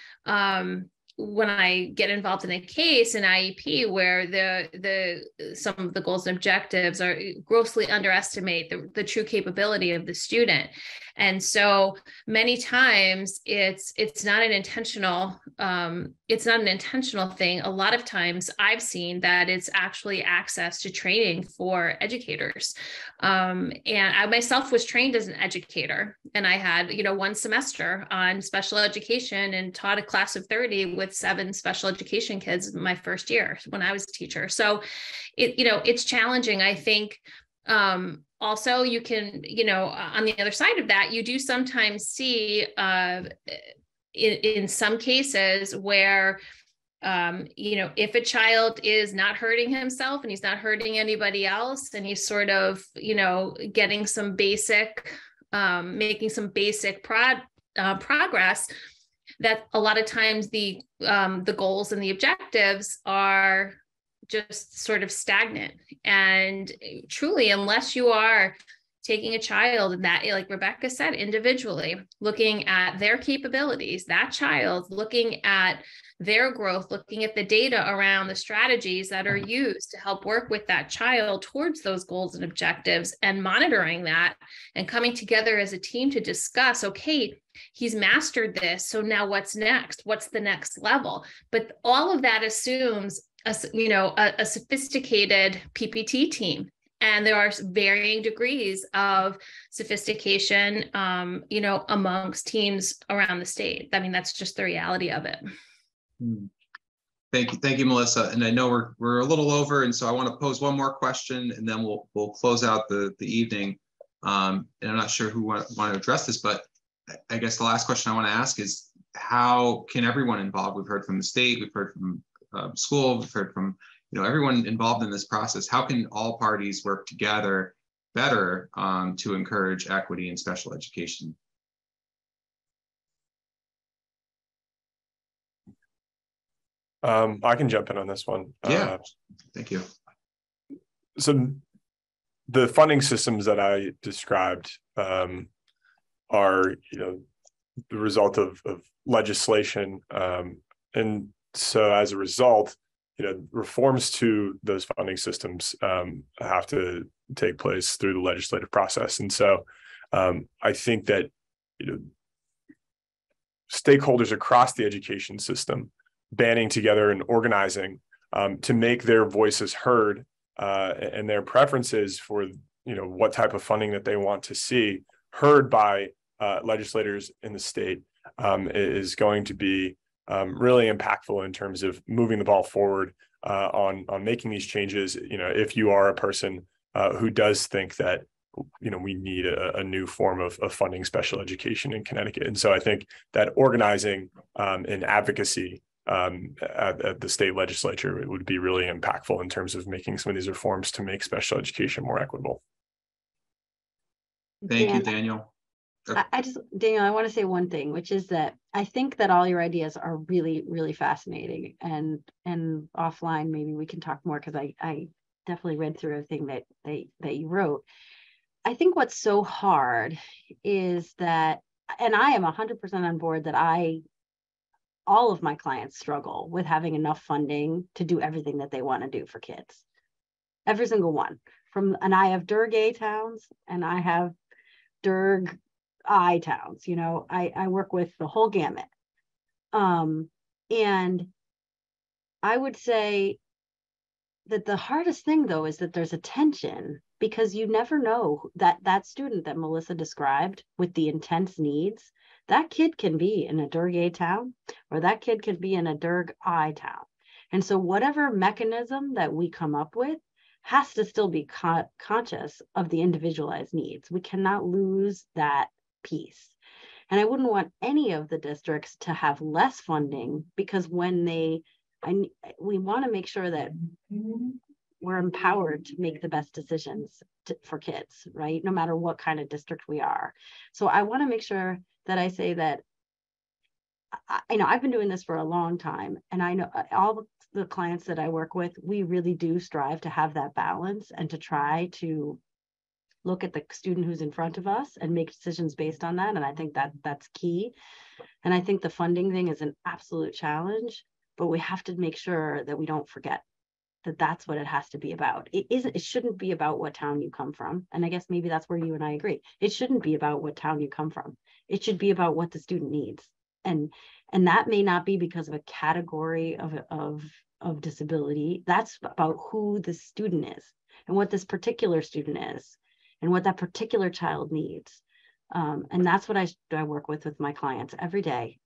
when I get involved in a case in IEP where some of the goals and objectives are grossly underestimate the true capability of the student. And so many times it's not an intentional thing. A lot of times I've seen that it's actually access to training for educators. And I myself was trained as an educator, and I had, 1 semester on special education and taught a class of 30 with 7 special education kids my first year when I was a teacher. So it's challenging. I think, also, you can, on the other side of that, you do sometimes see in some cases where, if a child is not hurting himself and he's not hurting anybody else, and he's sort of, getting some basic, making some basic progress, that a lot of times the goals and the objectives are just sort of stagnant. And truly, unless you are taking a child and that, like Rebecca said, individually, looking at their capabilities, that child, looking at their growth, looking at the data around the strategies that are used to help work with that child towards those goals and objectives, and monitoring that and coming together as a team to discuss, okay, he's mastered this, so now what's next? What's the next level? But all of that assumes a sophisticated PPT team. And there are varying degrees of sophistication, amongst teams around the state. I mean, that's just the reality of it. Thank you, Melissa. And I know we're a little over, and so I want to pose one more question, and then we'll close out the evening. And I'm not sure who want to address this, but I guess the last question I want to ask is, how can everyone involved? We've heard from the state, we've heard from school, we've heard from everyone involved in this process. How can all parties work together better to encourage equity in special education? I can jump in on this one. Yeah, thank you. So the funding systems that I described are, the result of legislation, and so as a result, reforms to those funding systems have to take place through the legislative process. And so I think that stakeholders across the education system banding together and organizing to make their voices heard and their preferences for what type of funding that they want to see heard by legislators in the state is going to be really impactful in terms of moving the ball forward on making these changes. If you are a person who does think that we need a new form of funding special education in Connecticut. And so I think that organizing and advocacy at the state legislature, it would be really impactful in terms of making some of these reforms to make special education more equitable. Thank you, Daniel. Daniel, I want to say one thing, which is that I think that all your ideas are really, really fascinating, and offline, maybe we can talk more, because I definitely read through everything that you wrote. I think what's so hard is that, and I am 100% on board that all of my clients struggle with having enough funding to do everything that they want to do for kids. Every single one. And I have DERG A towns and I have DERG I towns. I work with the whole gamut. And I would say that the hardest thing, though, is that there's a tension, because you never know that student that Melissa described with the intense needs, that kid can be in a DERG A town, or that kid can be in a DERG I town. And so whatever mechanism that we come up with has to still be conscious of the individualized needs. We cannot lose that piece. And I wouldn't want any of the districts to have less funding, because when we want to make sure that we're empowered to make the best decisions for kids, right? No matter what kind of district we are. So I want to make sure that I say that I've been doing this for a long time, and I know all the clients that I work with, we really do strive to have that balance and to try to look at the student who's in front of us and make decisions based on that. And I think that that's key. And I think the funding thing is an absolute challenge, but we have to make sure that we don't forget that that's what it has to be about. It shouldn't be about what town you come from. And I guess maybe that's where you and I agree. It shouldn't be about what town you come from. It should be about what the student needs. And that may not be because of a category of disability. That's about who the student is and what this particular student is and what that particular child needs. And that's what I work with my clients every day,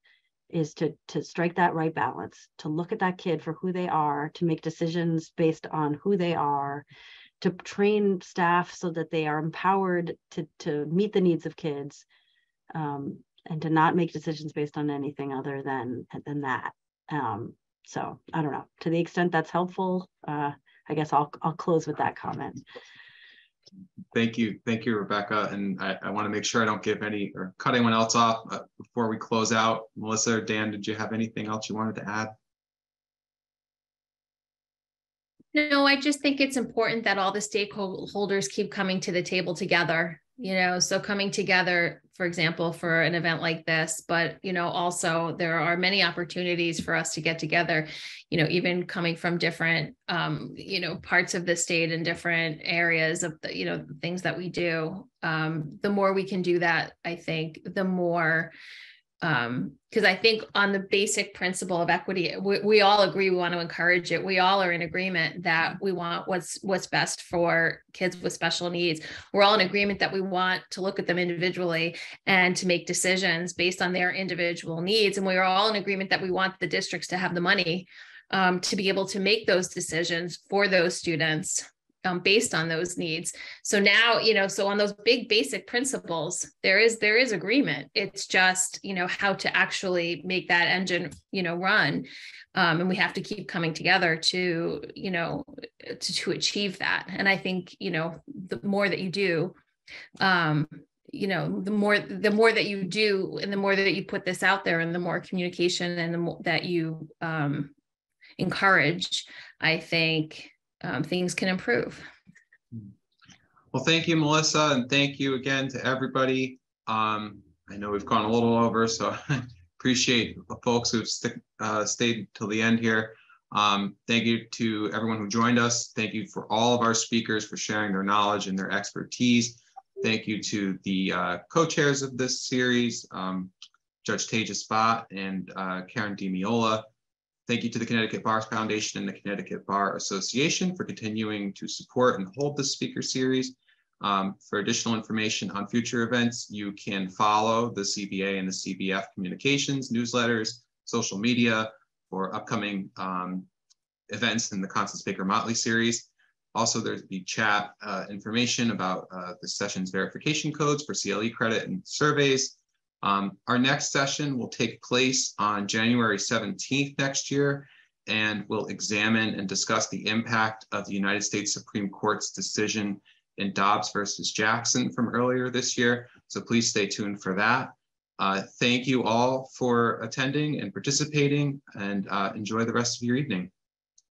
is to strike that right balance, to look at that kid for who they are, to make decisions based on who they are, to train staff so that they are empowered to meet the needs of kids, and to not make decisions based on anything other than that. So I don't know, to the extent that's helpful, I guess I'll close with that comment. Thank you, Rebecca. And I want to make sure I don't give any or cut anyone else off before we close out. Melissa or Dan, did you have anything else you wanted to add? No, I just think it's important that all the stakeholders keep coming to the table together, so coming together, for example, for an event like this, but, also there are many opportunities for us to get together, even coming from different, parts of the state and different areas of the, things that we do. The more we can do that, I think the more, because I think on the basic principle of equity, we all agree we want to encourage it. We all are in agreement that we want what's best for kids with special needs. We're all in agreement that we want to look at them individually and to make decisions based on their individual needs. And we're all in agreement that we want the districts to have the money to be able to make those decisions for those students based on those needs. So now, so on those big basic principles, there is agreement. It's just, how to actually make that engine, run. And we have to keep coming together to achieve that. And I think, the more that you do, the more that you do, and the more that you put this out there, and the more communication and the more that you encourage, I think things can improve. Well, thank you, Melissa, and thank you again to everybody. I know we've gone a little over, so I appreciate the folks who've stayed till the end here. Thank you to everyone who joined us. Thank you for all of our speakers for sharing their knowledge and their expertise. Thank you to the co-chairs of this series, Judge Teja Spot and Karen DiMiola. Thank you to the Connecticut Bar Foundation and the Connecticut Bar Association for continuing to support and hold this speaker series. For additional information on future events, you can follow the CBA and the CBF communications, newsletters, social media for upcoming events in the Constance Baker Motley series. Also, there's the chat information about the session's verification codes for CLE credit and surveys. Our next session will take place on January 17th next year, and we'll examine and discuss the impact of the United States Supreme Court's decision in Dobbs versus Jackson from earlier this year. So please stay tuned for that. Thank you all for attending and participating, and enjoy the rest of your evening.